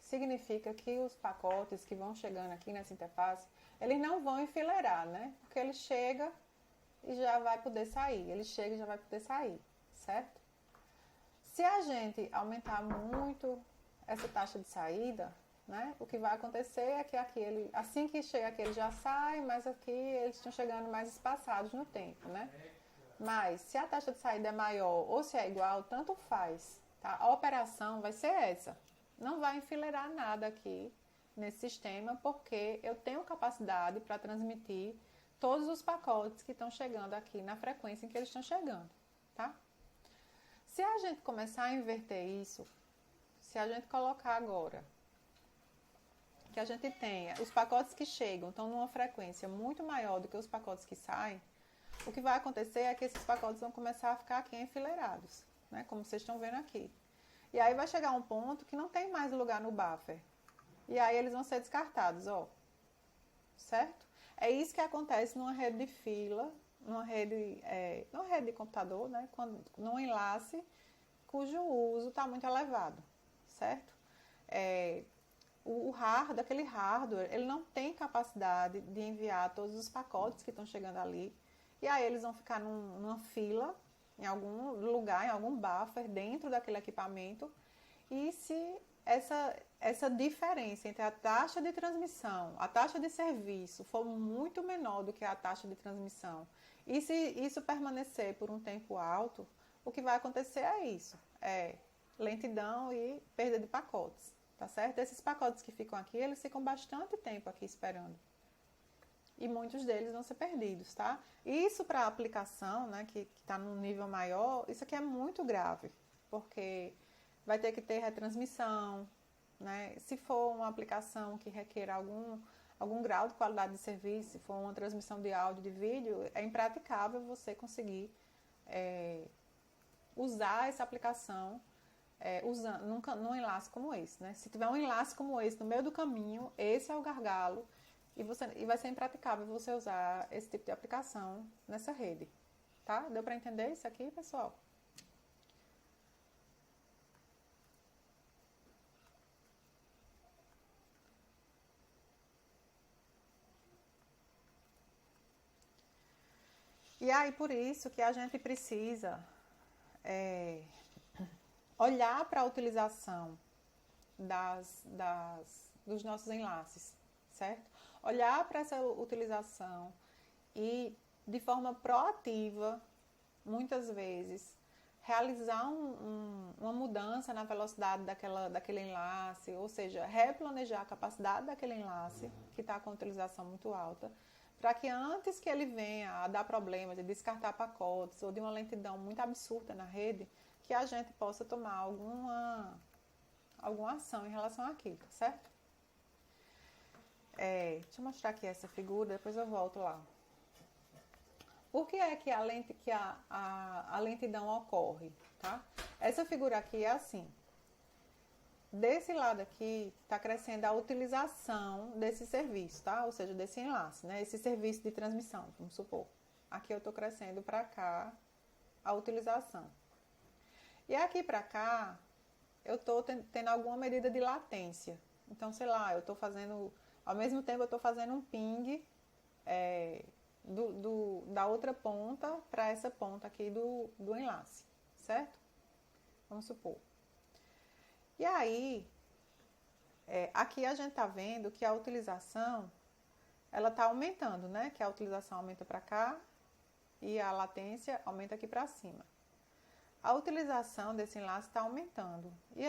significa que os pacotes que vão chegando aqui nessa interface, eles não vão enfileirar, né? Porque ele chega e já vai poder sair. Ele chega e já vai poder sair, certo? Se a gente aumentar muito essa taxa de saída, né, o que vai acontecer é que aqui assim que chega aqui ele já sai, mas aqui eles estão chegando mais espaçados no tempo, né? Mas se a taxa de saída é maior ou se é igual, tanto faz, tá? A operação vai ser essa. Não vai enfileirar nada aqui nesse sistema, porque eu tenho capacidade para transmitir todos os pacotes que estão chegando aqui na frequência em que eles estão chegando, tá? Se a gente começar a inverter isso, se a gente colocar agora que a gente tenha os pacotes que chegam estão numa frequência muito maior do que os pacotes que saem, o que vai acontecer é que esses pacotes vão começar a ficar aqui enfileirados, né? Como vocês estão vendo aqui. E aí vai chegar um ponto que não tem mais lugar no buffer. E aí eles vão ser descartados, ó. Certo? É isso que acontece numa rede de fila, numa rede de computador, né? Num enlace cujo uso está muito elevado, certo? Aquele hardware, ele não tem capacidade de enviar todos os pacotes que estão chegando ali. E aí eles vão ficar numa fila, em algum lugar, em algum buffer, dentro daquele equipamento. E se essa diferença entre a taxa de transmissão, a taxa de serviço for muito menor do que a taxa de transmissão, e se isso permanecer por um tempo alto, o que vai acontecer é isso, é lentidão e perda de pacotes, tá certo? Esses pacotes que ficam aqui, eles ficam bastante tempo aqui esperando. E muitos deles vão ser perdidos, tá? Isso para a aplicação, né, que está num nível maior, isso aqui é muito grave, porque vai ter que ter retransmissão, né? Se for uma aplicação que requer algum grau de qualidade de serviço, se for uma transmissão de áudio, de vídeo, é impraticável você conseguir usar essa aplicação num enlace como esse, né? Se tiver um enlace como esse no meio do caminho, esse é o gargalo e vai ser impraticável você usar esse tipo de aplicação nessa rede, tá? Deu para entender isso aqui, pessoal? E aí, por isso que a gente precisa olhar para a utilização dos nossos enlaces, certo? Olhar para essa utilização e, de forma proativa, muitas vezes, realizar uma mudança na velocidade daquele enlace, ou seja, replanejar a capacidade daquele enlace, que está com utilização muito alta, para que antes que ele venha a dar problema de descartar pacotes ou de uma lentidão muito absurda na rede, que a gente possa tomar alguma ação em relação àquilo, tá certo? Deixa eu mostrar aqui essa figura, depois eu volto lá. Por que é que a lentidão ocorre, tá? Essa figura aqui é assim. Desse lado aqui, está crescendo a utilização desse serviço, tá? Ou seja, desse enlace, né? Esse serviço de transmissão, vamos supor. Aqui eu estou crescendo para cá a utilização. E aqui para cá, eu estou tendo alguma medida de latência. Então, sei lá, eu estou fazendo... Ao mesmo tempo, eu estou fazendo um ping da outra ponta para essa ponta aqui do enlace, certo? Vamos supor. E aí, aqui a gente está vendo que a utilização, ela está aumentando, né? Que a utilização aumenta para cá e a latência aumenta aqui para cima. A utilização desse enlace está aumentando e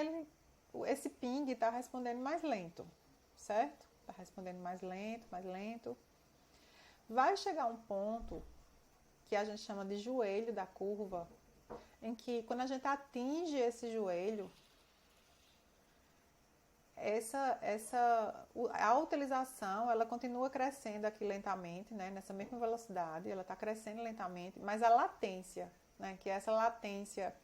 esse ping está respondendo mais lento, certo? Está respondendo mais lento, mais lento. Vai chegar um ponto que a gente chama de joelho da curva, em que quando a gente atinge esse joelho, a utilização ela continua crescendo aqui lentamente, né, nessa mesma velocidade, ela está crescendo lentamente, mas a latência, né, que essa latência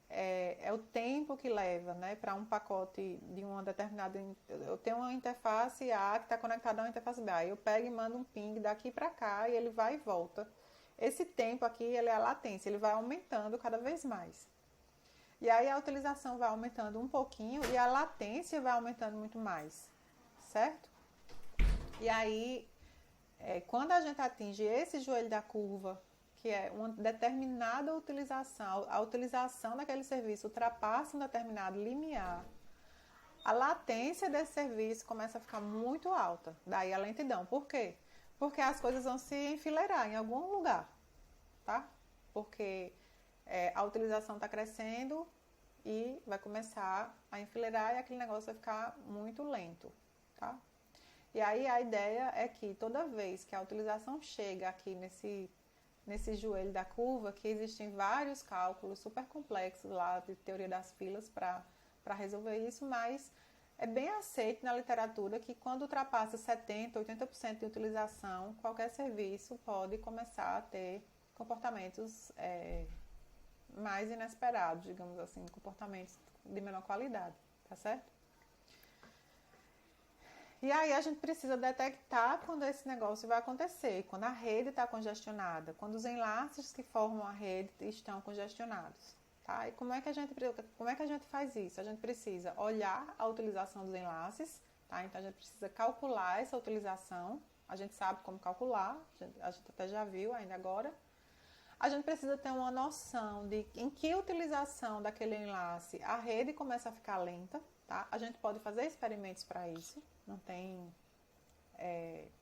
é o tempo que leva, né, para um pacote de uma determinada. Eu tenho uma interface A que está conectada a uma interface B. Eu pego e mando um ping daqui para cá e ele vai e volta. Esse tempo aqui ele é a latência, ele vai aumentando cada vez mais. E aí a utilização vai aumentando um pouquinho e a latência vai aumentando muito mais, certo? E aí, quando a gente atinge esse joelho da curva, que é uma determinada utilização, a utilização daquele serviço ultrapassa um determinado limiar, a latência desse serviço começa a ficar muito alta, daí a lentidão. Por quê? Porque as coisas vão se enfileirar em algum lugar, tá? Porque a utilização está crescendo e vai começar a enfileirar e aquele negócio vai ficar muito lento, tá? E aí a ideia é que toda vez que a utilização chega aqui nesse joelho da curva, que existem vários cálculos super complexos lá de teoria das filas para resolver isso, mas é bem aceito na literatura que quando ultrapassa 70%, 80% de utilização, qualquer serviço pode começar a ter comportamentos mais inesperados, digamos assim, comportamentos de menor qualidade, tá certo? E aí a gente precisa detectar quando esse negócio vai acontecer, quando a rede está congestionada, quando os enlaces que formam a rede estão congestionados, tá? E como é que a gente faz isso? A gente precisa olhar a utilização dos enlaces, tá? Então a gente precisa calcular essa utilização, a gente sabe como calcular, a gente até já viu ainda agora. A gente precisa ter uma noção de em que utilização daquele enlace a rede começa a ficar lenta, tá? A gente pode fazer experimentos para isso,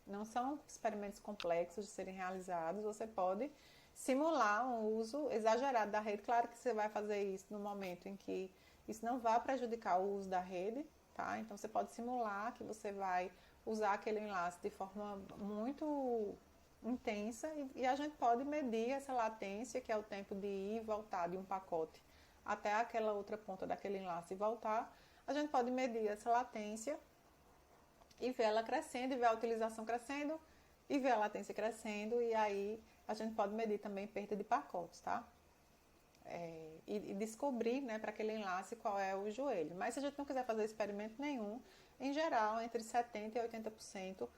não são experimentos complexos de serem realizados, você pode simular um uso exagerado da rede. Claro que você vai fazer isso no momento em que isso não vai prejudicar o uso da rede, tá? Então você pode simular que você vai usar aquele enlace de forma muito intensa e a gente pode medir essa latência, que é o tempo de ir e voltar de um pacote até aquela outra ponta daquele enlace e voltar. A gente pode medir essa latência e ver ela crescendo, e ver a utilização crescendo, e ver a latência crescendo, e aí a gente pode medir também perda de pacotes, tá? E descobrir, né, para aquele enlace qual é o joelho. Mas se a gente não quiser fazer experimento nenhum, em geral, entre 70% e 80%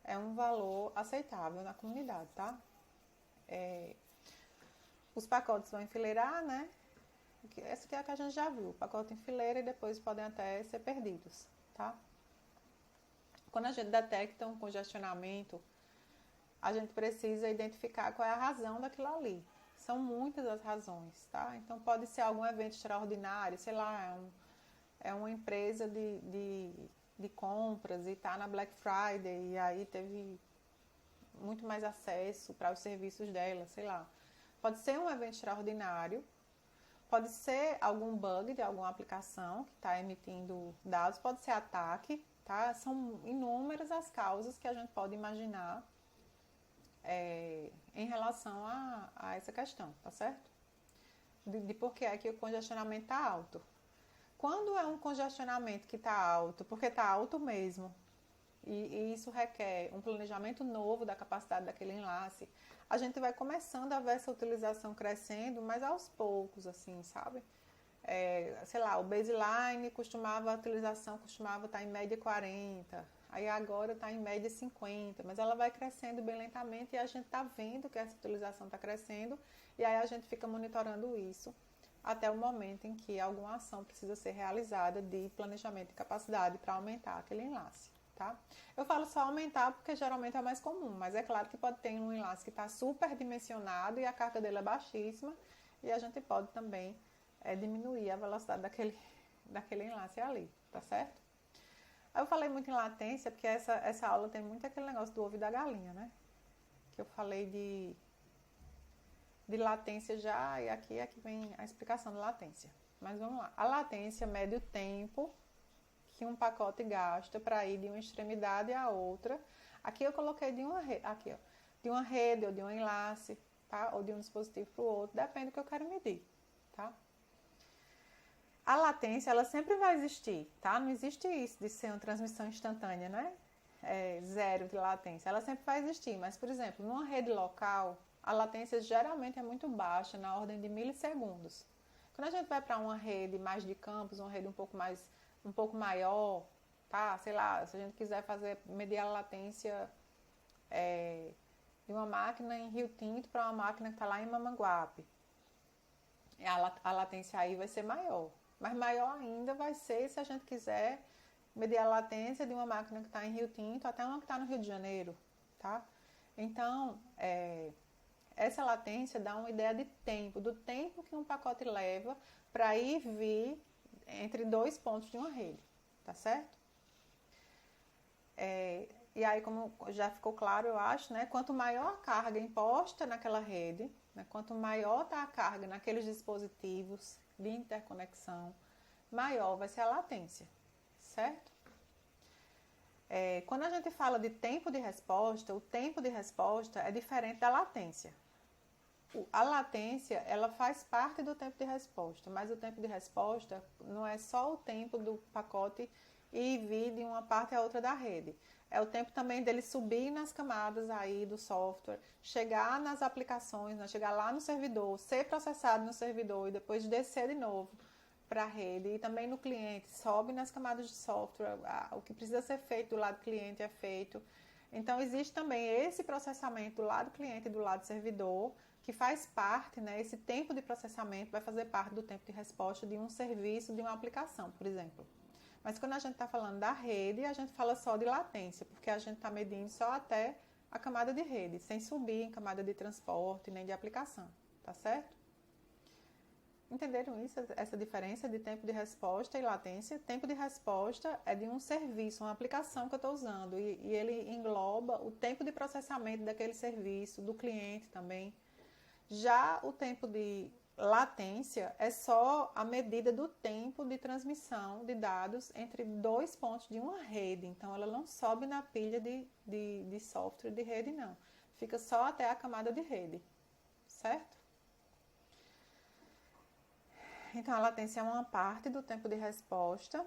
é um valor aceitável na comunidade, tá? Os pacotes vão enfileirar, né? Essa aqui é a que a gente já viu, o pacote enfileira e depois podem até ser perdidos, tá? Quando a gente detecta um congestionamento, a gente precisa identificar qual é a razão daquilo ali. São muitas as razões, tá? Então pode ser algum evento extraordinário, sei lá, é uma empresa de compras e está na Black Friday e aí teve muito mais acesso para os serviços dela, sei lá. Pode ser um evento extraordinário, pode ser algum bug de alguma aplicação que está emitindo dados, pode ser ataque, tá? São inúmeras as causas que a gente pode imaginar em relação a essa questão, tá certo? De por que é que o congestionamento está alto. Quando é um congestionamento que está alto, porque está alto mesmo, e isso requer um planejamento novo da capacidade daquele enlace, a gente vai começando a ver essa utilização crescendo, mas aos poucos, assim, sabe? Sei lá, o baseline a utilização costumava estar em média 40, aí agora está em média 50, mas ela vai crescendo bem lentamente e a gente está vendo que essa utilização está crescendo, e aí a gente fica monitorando isso até o momento em que alguma ação precisa ser realizada de planejamento de capacidade para aumentar aquele enlace, tá? Eu falo só aumentar porque geralmente é mais comum, mas é claro que pode ter um enlace que está super dimensionado e a carga dele é baixíssima, e a gente pode também diminuir a velocidade daquele enlace ali, tá certo? Eu falei muito em latência porque essa aula tem muito aquele negócio do ovo e da galinha, né? Que eu falei de latência já, e aqui vem a explicação da latência. Mas vamos lá. A latência mede o tempo que um pacote gasta para ir de uma extremidade à outra. Aqui eu coloquei de uma rede, aqui, ó, de uma rede ou de um enlace, tá? Ou de um dispositivo para o outro, depende do que eu quero medir, tá? A latência, ela sempre vai existir, tá? Não existe isso de ser uma transmissão instantânea, né? Zero de latência. Ela sempre vai existir, mas, por exemplo, numa rede local, a latência geralmente é muito baixa, na ordem de milissegundos. Quando a gente vai para uma rede mais de campus, uma rede um pouco maior, tá? Sei lá, se a gente quiser medir a latência de uma máquina em Rio Tinto para uma máquina que está lá em Mamanguape, a latência aí vai ser maior. Mas maior ainda vai ser se a gente quiser medir a latência de uma máquina que está em Rio Tinto até uma que está no Rio de Janeiro, tá? Então, essa latência dá uma ideia de tempo, do tempo que um pacote leva para ir e vir entre dois pontos de uma rede, tá certo? E aí, como já ficou claro, eu acho, né? Quanto maior a carga imposta naquela rede, né, quanto maior está a carga naqueles dispositivos de interconexão, maior vai ser a latência, certo? Quando a gente fala de tempo de resposta, o tempo de resposta é diferente da latência. A latência, ela faz parte do tempo de resposta, mas o tempo de resposta não é só o tempo do pacote ir e vir de uma parte à outra da rede. É o tempo também dele subir nas camadas aí do software, chegar nas aplicações, né? Chegar lá no servidor, ser processado no servidor e depois descer de novo para a rede. E também no cliente, sobe nas camadas de software, o que precisa ser feito do lado cliente é feito. Então, existe também esse processamento do lado cliente e do lado servidor, que faz parte, né? Esse tempo de processamento vai fazer parte do tempo de resposta de um serviço, de uma aplicação, por exemplo. Mas quando a gente está falando da rede, a gente fala só de latência, porque a gente está medindo só até a camada de rede, sem subir em camada de transporte nem de aplicação, tá certo? Entenderam isso? Essa diferença de tempo de resposta e latência? Tempo de resposta é de um serviço, uma aplicação que eu estou usando, e ele engloba o tempo de processamento daquele serviço, do cliente também. Já o tempo de latência é só a medida do tempo de transmissão de dados entre dois pontos de uma rede. Então, ela não sobe na pilha de software de rede, não. Fica só até a camada de rede, certo? Então, a latência é uma parte do tempo de resposta.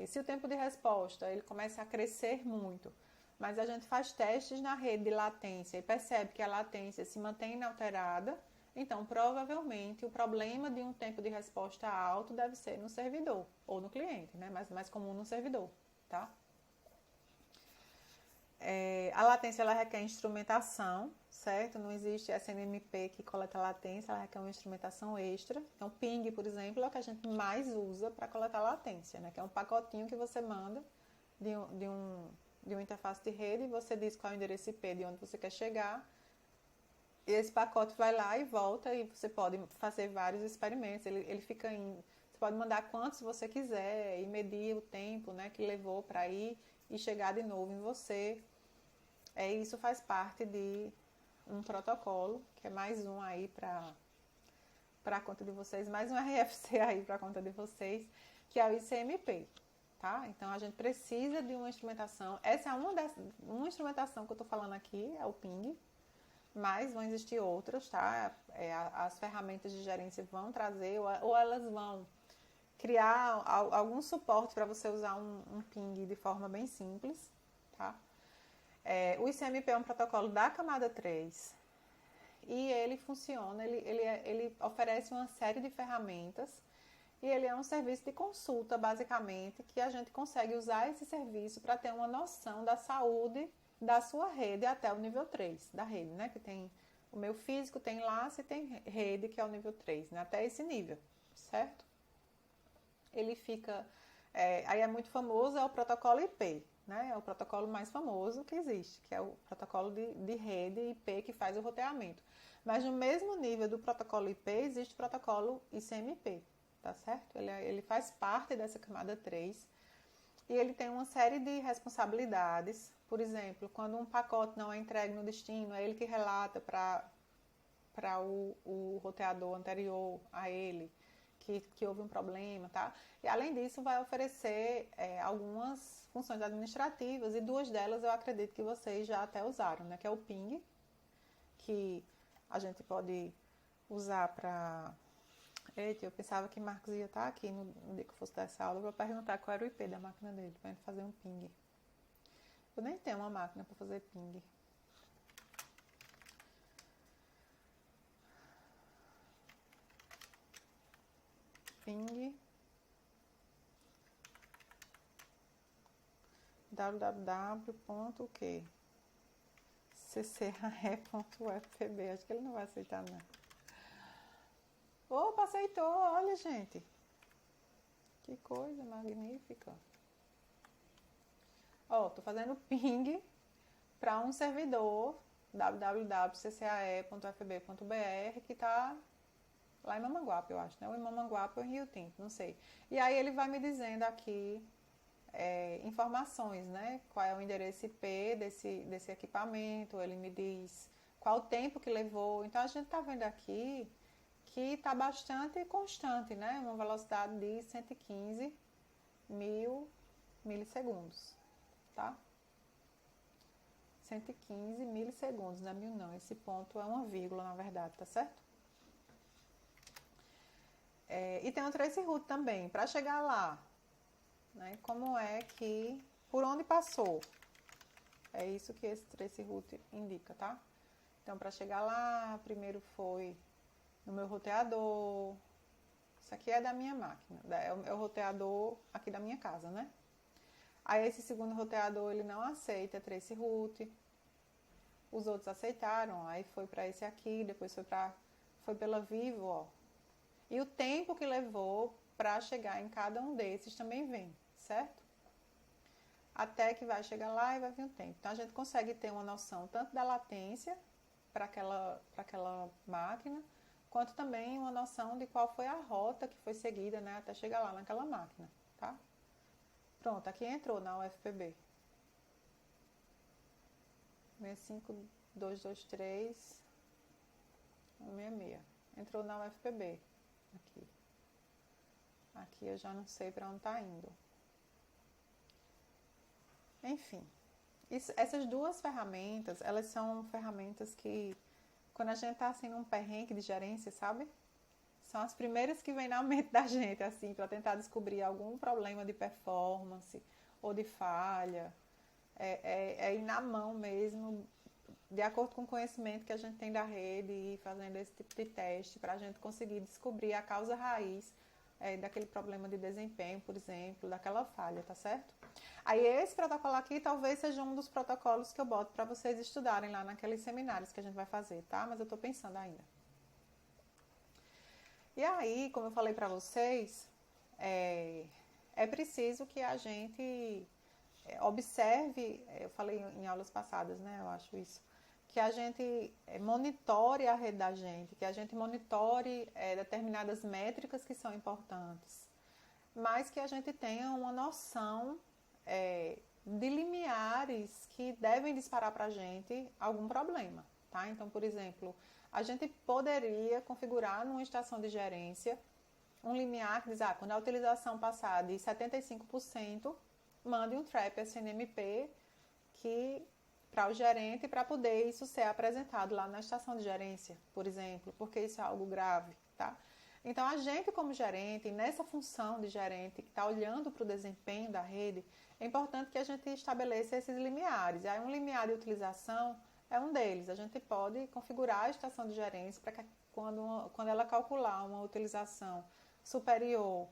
Se o tempo de resposta ele começa a crescer muito, mas a gente faz testes na rede de latência e percebe que a latência se mantém inalterada, então provavelmente o problema de um tempo de resposta alto deve ser no servidor ou no cliente, né? Mas mais comum no servidor, tá? A latência ela requer instrumentação, certo? Não existe SNMP que coleta latência, ela requer uma instrumentação extra. Então, ping, por exemplo, é o que a gente mais usa para coletar latência, né? Que é um pacotinho que você manda de uma interface de rede e você diz qual é o endereço IP de onde você quer chegar. E esse pacote vai lá e volta e você pode fazer vários experimentos. Ele fica você pode mandar quantos você quiser e medir o tempo, né, que levou para ir e chegar de novo em você. Isso faz parte de um protocolo, que é mais um aí para a conta de vocês, mais um RFC aí para a conta de vocês, que é o ICMP. Tá? Então, a gente precisa de uma instrumentação. Essa é uma instrumentação que eu estou falando aqui, é o ping, mas vão existir outras, tá? As ferramentas de gerência vão trazer, ou elas vão criar algum suporte para você usar um ping de forma bem simples, tá? O ICMP é um protocolo da camada 3 e ele funciona, ele oferece uma série de ferramentas. E ele é um serviço de consulta, basicamente, que a gente consegue usar esse serviço para ter uma noção da saúde da sua rede até o nível 3 da rede, né? Que tem o meu físico, tem enlace e tem rede, que é o nível 3, né? Até esse nível, certo? Ele fica Aí é muito famoso, é o protocolo IP, né? É o protocolo mais famoso que existe, que é o protocolo de rede IP que faz o roteamento. Mas no mesmo nível do protocolo IP, existe o protocolo ICMP, tá certo? Ele faz parte dessa camada 3 e ele tem uma série de responsabilidades. Por exemplo, quando um pacote não é entregue no destino, é ele que relata para o roteador anterior a ele que houve um problema, tá? E além disso, vai oferecer algumas funções administrativas e duas delas eu acredito que vocês já até usaram, né? Que é o ping, que a gente pode usar para... Eita, eu pensava que Marcos ia estar aqui no dia que eu fosse dar essa aula para perguntar qual era o IP da máquina dele, para gente fazer um ping. Eu nem tenho uma máquina para fazer ping. Ping www.o.quê? ccae.ufpb. Acho que ele não vai aceitar, não. Opa, aceitou! Olha, gente. Que coisa magnífica. Ó, tô fazendo ping para um servidor www.ccae.ufb.br que tá lá em Mamanguape, eu acho, né? Ou em Mamanguape ou em Rio Tinto, não sei. E aí ele vai me dizendo aqui informações, né? Qual é o endereço IP desse equipamento, ele me diz qual o tempo que levou. Então a gente tá vendo aqui que está bastante constante, né? Uma velocidade de 115 mil milissegundos, tá? 115 milissegundos, não é mil não, esse ponto é uma vírgula na verdade, tá certo? E tem um traceroute também, para chegar lá, né? Como é que, por onde passou? É isso que esse traceroute indica, tá? Então, para chegar lá, primeiro foi no meu roteador. Isso aqui é da minha máquina, é o roteador aqui da minha casa, né? Aí esse segundo roteador, ele não aceita traceroute. Os outros aceitaram, aí foi para esse aqui, depois foi pela Vivo, ó. E o tempo que levou para chegar em cada um desses também vem, certo? Até que vai chegar lá e vai vir o tempo. Então a gente consegue ter uma noção tanto da latência para aquela máquina, quanto também uma noção de qual foi a rota que foi seguida, né, até chegar lá naquela máquina, tá? Pronto, aqui entrou na UFPB. 65223-166. Entrou na UFPB. Aqui eu já não sei para onde está indo. Enfim, essas duas ferramentas, elas são ferramentas que, quando a gente está assim num perrengue de gerência, sabe? São as primeiras que vêm na mente da gente, assim, para tentar descobrir algum problema de performance ou de falha. É ir na mão mesmo, de acordo com o conhecimento que a gente tem da rede, e ir fazendo esse tipo de teste para a gente conseguir descobrir a causa raiz daquele problema de desempenho, por exemplo, daquela falha, tá certo? Aí esse protocolo aqui talvez seja um dos protocolos que eu boto para vocês estudarem lá naqueles seminários que a gente vai fazer, tá? Mas eu tô pensando ainda. E aí, como eu falei para vocês, é preciso que a gente observe, eu falei em aulas passadas, né, eu acho isso, que a gente monitore a rede da gente, que a gente monitore determinadas métricas que são importantes, mas que a gente tenha uma noção de limiares que devem disparar para a gente algum problema, tá? Então, por exemplo, a gente poderia configurar numa estação de gerência um limiar que diz, quando a utilização passar de 75%, mande um trap SNMP para o gerente, para poder isso ser apresentado lá na estação de gerência, por exemplo, porque isso é algo grave, tá? Então, a gente como gerente, nessa função de gerente que está olhando para o desempenho da rede, é importante que a gente estabeleça esses limiares. E aí, um limiar de utilização é um deles. A gente pode configurar a estação de gerência para que quando ela calcular uma utilização superior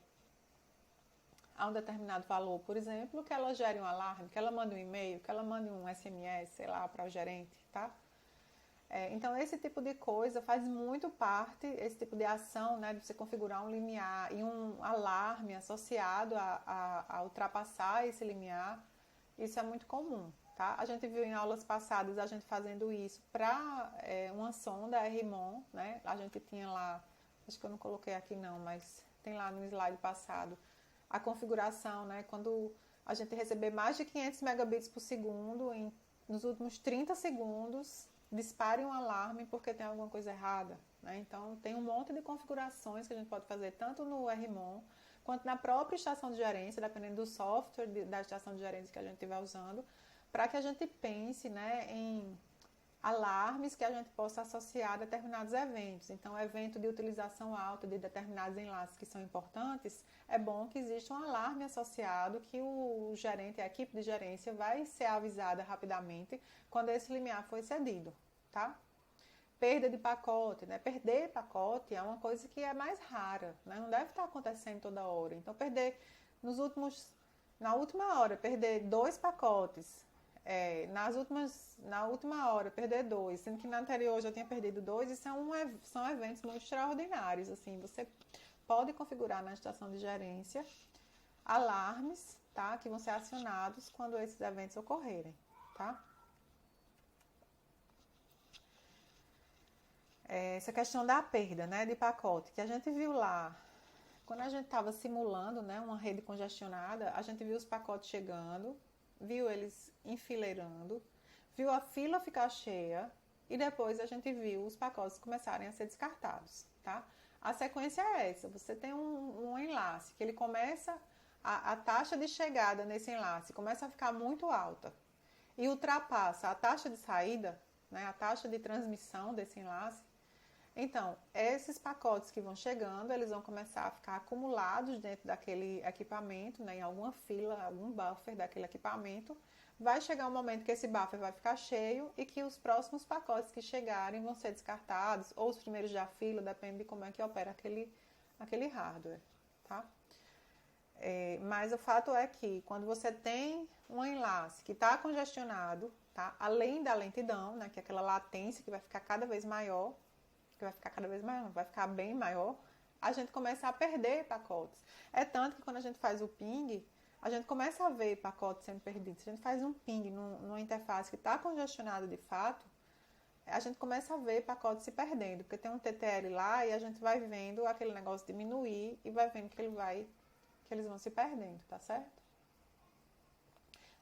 a um determinado valor, por exemplo, que ela gere um alarme, que ela mande um e-mail, que ela mande um SMS, sei lá, para o gerente, tá? Então, esse tipo de coisa faz muito parte, esse tipo de ação, né, de você configurar um limiar e um alarme associado a ultrapassar esse limiar, isso é muito comum, tá? A gente viu em aulas passadas a gente fazendo isso para uma sonda RMON, né? A gente tinha lá, acho que eu não coloquei aqui não, mas tem lá no slide passado, a configuração, né? Quando a gente receber mais de 500 megabits por segundo nos últimos 30 segundos, dispare um alarme porque tem alguma coisa errada, né? Então, tem um monte de configurações que a gente pode fazer tanto no RMON quanto na própria estação de gerência, dependendo do software da estação de gerência que a gente estiver usando, para que a gente pense, né, em alarmes que a gente possa associar a determinados eventos. Então, evento de utilização alta de determinados enlaces que são importantes, é bom que exista um alarme associado que o gerente, a equipe de gerência vai ser avisada rapidamente quando esse limiar for excedido, tá? Perda de pacote, né? Perder pacote é uma coisa que é mais rara, né? Não deve estar acontecendo toda hora. Então, na última hora, perder 2 pacotes, na última hora, perder 2, sendo que na anterior eu já tinha perdido 2, isso são eventos muito extraordinários. Assim, você pode configurar na estação de gerência alarmes, tá? Que vão ser acionados quando esses eventos ocorrerem, tá? Essa questão da perda, né, de pacote, que a gente viu lá, quando a gente estava simulando, né, uma rede congestionada, a gente viu os pacotes chegando, viu eles enfileirando, viu a fila ficar cheia e depois a gente viu os pacotes começarem a ser descartados, tá? A sequência é essa, você tem um enlace que ele começa, a taxa de chegada nesse enlace começa a ficar muito alta e ultrapassa a taxa de saída, né, a taxa de transmissão desse enlace. Então, esses pacotes que vão chegando, eles vão começar a ficar acumulados dentro daquele equipamento, né, em alguma fila, algum buffer daquele equipamento. Vai chegar um momento que esse buffer vai ficar cheio e que os próximos pacotes que chegarem vão ser descartados, ou os primeiros da fila, depende de como é que opera aquele hardware, tá? Mas o fato é que quando você tem um enlace que está congestionado, tá? Além da lentidão, né, que é aquela latência que vai ficar cada vez maior, vai ficar bem maior, a gente começa a perder pacotes. É tanto que quando a gente faz o ping, a gente começa a ver pacotes sendo perdidos. Se a gente faz um ping numa interface que está congestionada de fato, a gente começa a ver pacotes se perdendo, porque tem um TTL lá e a gente vai vendo aquele negócio diminuir e vai vendo que eles vão se perdendo, tá certo?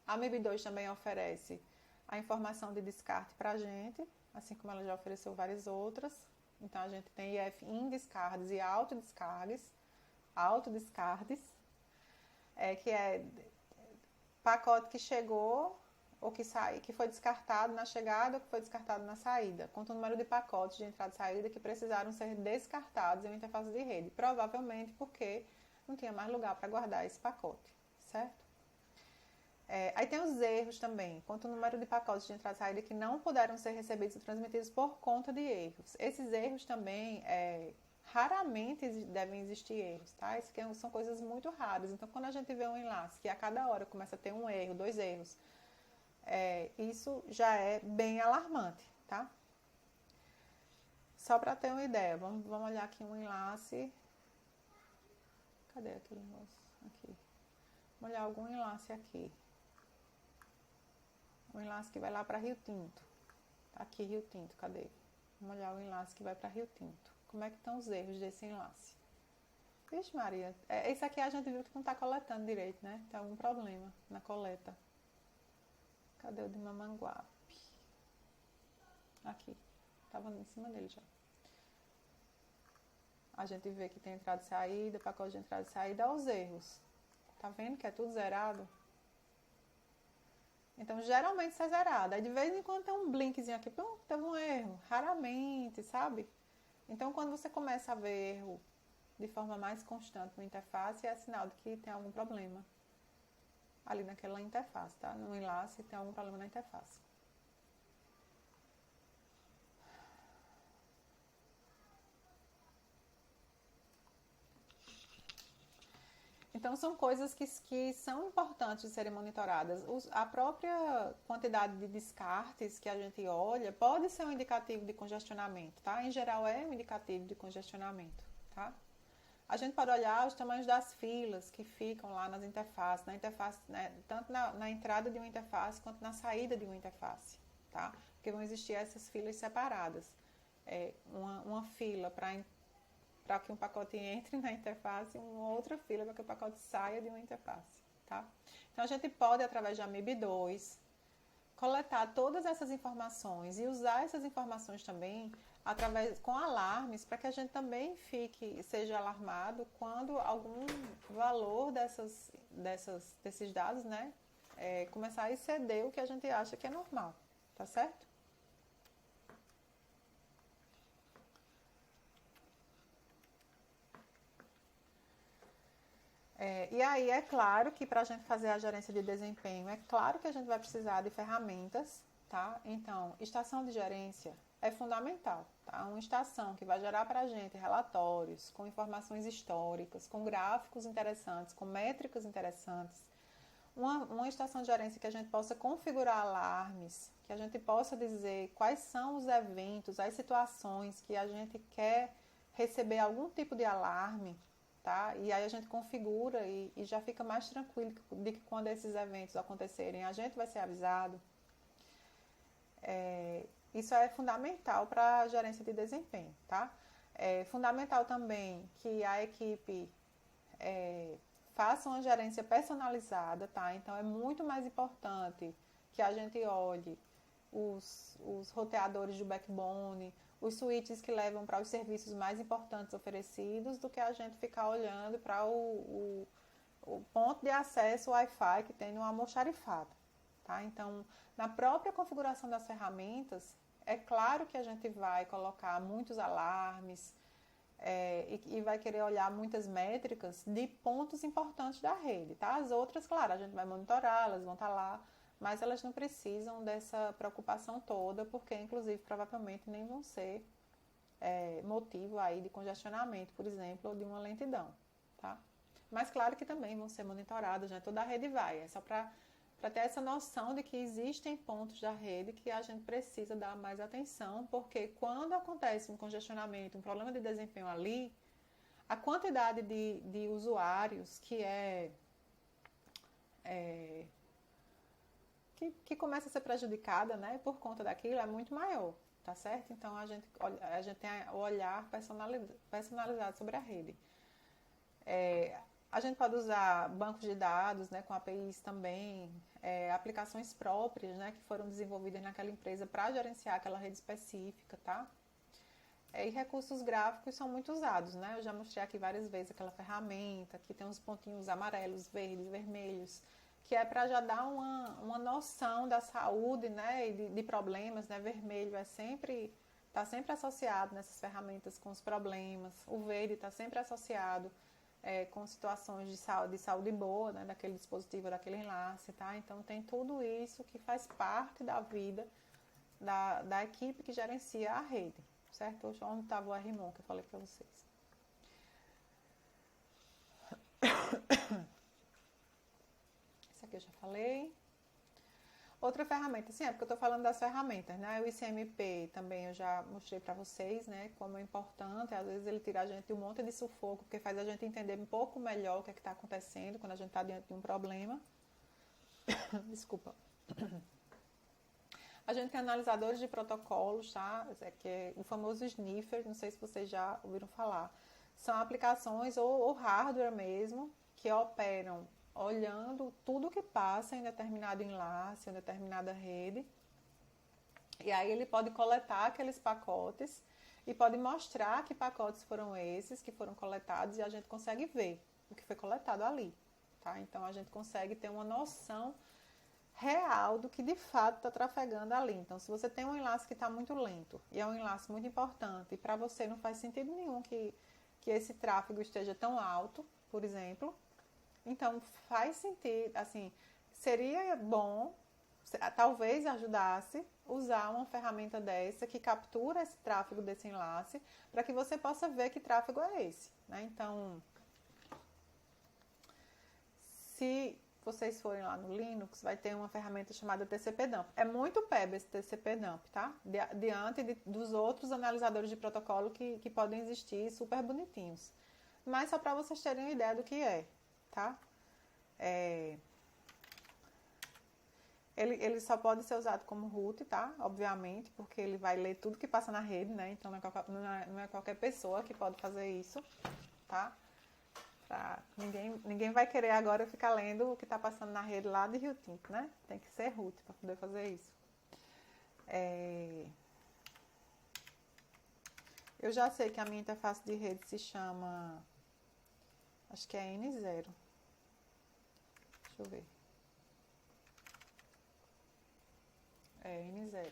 A MIB2 também oferece a informação de descarte para a gente, assim como ela já ofereceu várias outras. Então, a gente tem IF in descartes e autodescartes, que é pacote que chegou ou que foi descartado na chegada ou que foi descartado na saída, conta o número de pacotes de entrada e saída que precisaram ser descartados em uma interface de rede, provavelmente porque não tinha mais lugar para guardar esse pacote, certo? Aí tem os erros também, quanto o número de pacotes de entrada e saída que não puderam ser recebidos e transmitidos por conta de erros. Esses erros também, raramente devem existir erros, tá? Isso aqui são coisas muito raras. Então, quando a gente vê um enlace que a cada hora começa a ter um erro, 2 erros, isso já é bem alarmante, tá? Só para ter uma ideia, vamos olhar aqui um enlace. Cadê aquele negócio? Aqui. Vamos olhar algum enlace aqui. Um enlace que vai lá para Rio Tinto. Tá aqui Rio Tinto, cadê? Vamos olhar o enlace que vai para Rio Tinto. Como é que estão os erros desse enlace? Vixe Maria, esse aqui a gente viu que não está coletando direito, né? Tem algum problema na coleta. Cadê o de Mamanguape? Aqui, estava em cima dele já. A gente vê que tem entrada e saída, pacote de entrada e saída, aos erros. Tá vendo que é tudo zerado? Então, geralmente isso é zerado. Aí, de vez em quando tem um blinkzinho aqui, teve um erro. Raramente, sabe? Então, quando você começa a ver erro de forma mais constante na interface, é sinal de que tem algum problema ali naquela interface, tá? No enlace tem algum problema na interface. Então, são coisas que são importantes de serem monitoradas. A própria quantidade de descartes que a gente olha pode ser um indicativo de congestionamento, tá? Em geral, é um indicativo de congestionamento, tá? A gente pode olhar os tamanhos das filas que ficam lá nas interfaces, né, tanto na entrada de uma interface quanto na saída de uma interface, tá? Porque vão existir essas filas separadas. Uma fila para que um pacote entre na interface e uma outra fila para que o pacote saia de uma interface, tá? Então, a gente pode, através de AMIB2, coletar todas essas informações e usar essas informações também com alarmes para que a gente também seja alarmado quando algum valor desses dados, né, começar a exceder o que a gente acha que é normal, tá certo? E aí, é claro que para a gente fazer a gerência de desempenho, é claro que a gente vai precisar de ferramentas, tá? Então, estação de gerência é fundamental, tá? Uma estação que vai gerar para a gente relatórios com informações históricas, com gráficos interessantes, com métricas interessantes. Uma estação de gerência que a gente possa configurar alarmes, que a gente possa dizer quais são os eventos, as situações que a gente quer receber algum tipo de alarme, tá? E aí a gente configura e já fica mais tranquilo de que quando esses eventos acontecerem, a gente vai ser avisado. Isso é fundamental para a gerência de desempenho, tá? É fundamental também que a equipe faça uma gerência personalizada, tá? Então, é muito mais importante que a gente olhe os roteadores de backbone, os switches que levam para os serviços mais importantes oferecidos, do que a gente ficar olhando para o ponto de acesso Wi-Fi que tem no almoxarifado, tá? Então, na própria configuração das ferramentas, é claro que a gente vai colocar muitos alarmes e vai querer olhar muitas métricas de pontos importantes da rede, tá? As outras, claro, a gente vai monitorar, elas vão estar lá, mas elas não precisam dessa preocupação toda, porque, inclusive, provavelmente nem vão ser motivo aí de congestionamento, por exemplo, ou de uma lentidão, tá? Mas, claro que também vão ser monitoradas, né? Toda a rede vai, é só para ter essa noção de que existem pontos da rede que a gente precisa dar mais atenção, porque quando acontece um congestionamento, um problema de desempenho ali, a quantidade de usuários que começa a ser prejudicada, né, por conta daquilo é muito maior, tá certo? Então, a gente tem o olhar personalizado sobre a rede. A gente pode usar bancos de dados, né, com APIs também, aplicações próprias, né, que foram desenvolvidas naquela empresa para gerenciar aquela rede específica, tá? E recursos gráficos são muito usados, né? Eu já mostrei aqui várias vezes aquela ferramenta que tem uns pontinhos amarelos, verdes, vermelhos, que é para já dar uma noção da saúde, né, e de problemas, né? Vermelho está sempre associado nessas ferramentas com os problemas, o verde está sempre associado com situações de saúde boa, né, daquele dispositivo, daquele enlace, tá? Então, tem tudo isso que faz parte da vida da equipe que gerencia a rede, certo? Onde estava o RMON que eu falei para vocês. Isso aqui eu já falei. Outra ferramenta, sim, é porque eu estou falando das ferramentas, né? O ICMP também eu já mostrei para vocês, né? Como é importante, às vezes ele tira a gente de um monte de sufoco, porque faz a gente entender um pouco melhor o que é que está acontecendo quando a gente está diante de um problema. Desculpa. A gente tem analisadores de protocolos, tá? Que é o famoso sniffer, não sei se vocês já ouviram falar. São aplicações ou hardware mesmo, que operam olhando tudo que passa em determinado enlace, em determinada rede. E aí ele pode coletar aqueles pacotes e pode mostrar que pacotes foram esses que foram coletados e a gente consegue ver o que foi coletado ali, tá? Então a gente consegue ter uma noção real do que de fato está trafegando ali. Então, se você tem um enlace que está muito lento e é um enlace muito importante e para você não faz sentido nenhum que esse tráfego esteja tão alto, por exemplo, então faz sentido, assim, seria bom, talvez ajudasse usar uma ferramenta dessa que captura esse tráfego desse enlace para que você possa ver que tráfego é esse, né? Então, se vocês forem lá no Linux, vai ter uma ferramenta chamada TCP-Dump. É muito PEB esse TCP-Dump, tá? Diante dos outros analisadores de protocolo que podem existir, super bonitinhos. Mas só para vocês terem uma ideia do que é, tá? Ele só pode ser usado como root, tá? Obviamente, porque ele vai ler tudo que passa na rede, né? Então não é qualquer pessoa que pode fazer isso, tá? Ninguém vai querer agora ficar lendo o que está passando na rede lá de Rio Tinto, né? Tem que ser root para poder fazer isso. Eu já sei que a minha interface de rede se chama, acho que é N0. Deixa eu ver. É N0.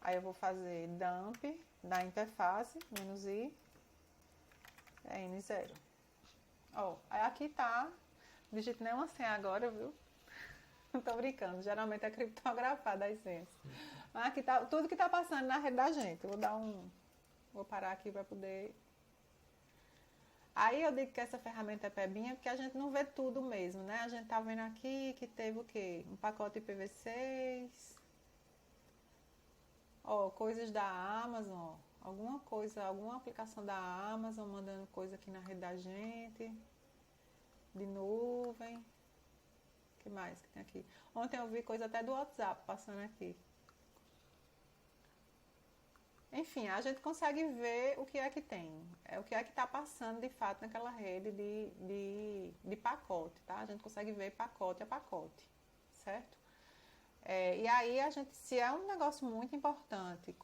Aí eu vou fazer dump da interface, -i, é N0. Ó, aí aqui tá, digito nenhuma senha agora, viu? Não tô brincando, geralmente é criptografada as senhas. Mas aqui tá tudo que tá passando na rede da gente. Eu vou parar aqui para poder... Aí eu digo que essa ferramenta é pebinha porque a gente não vê tudo mesmo, né? A gente tá vendo aqui que teve o quê? Um pacote IPv6. Ó, coisas da Amazon, ó. Alguma aplicação da Amazon mandando coisa aqui na rede da gente. De nuvem. O que mais que tem aqui? Ontem eu vi coisa até do WhatsApp passando aqui. Enfim, a gente consegue ver o que é que tem. O que é que está passando de fato naquela rede de pacote, tá? A gente consegue ver pacote a pacote, certo? E aí a gente, se é um negócio muito importante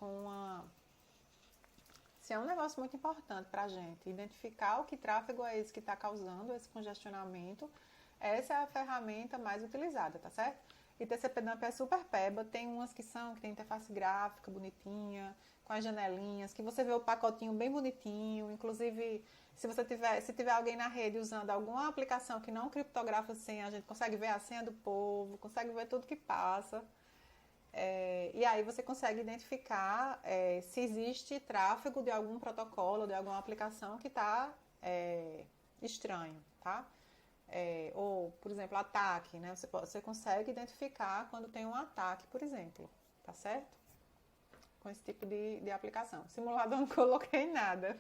se é um negócio muito importante para a gente identificar o que tráfego é esse que está causando esse congestionamento, essa é a ferramenta mais utilizada, tá certo? E TCP-Dump é super peba, tem umas que tem interface gráfica bonitinha, com as janelinhas, que você vê o pacotinho bem bonitinho, inclusive se tiver alguém na rede usando alguma aplicação que não criptografa senha, a gente consegue ver a senha do povo, consegue ver tudo que passa. E aí você consegue identificar se existe tráfego de algum protocolo, de alguma aplicação que está estranho, tá? Ou, por exemplo, ataque, né? Você consegue identificar quando tem um ataque, por exemplo, tá certo? Com esse tipo de aplicação. Simulador não coloquei nada.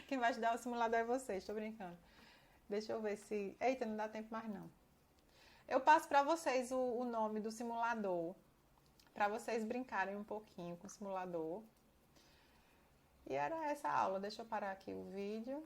Quem vai te dar o simulador é vocês, estou brincando. Deixa eu ver se... Eita, não dá tempo mais não. Eu passo para vocês o nome do simulador, para vocês brincarem um pouquinho com o simulador. E era essa aula. Deixa eu parar aqui o vídeo.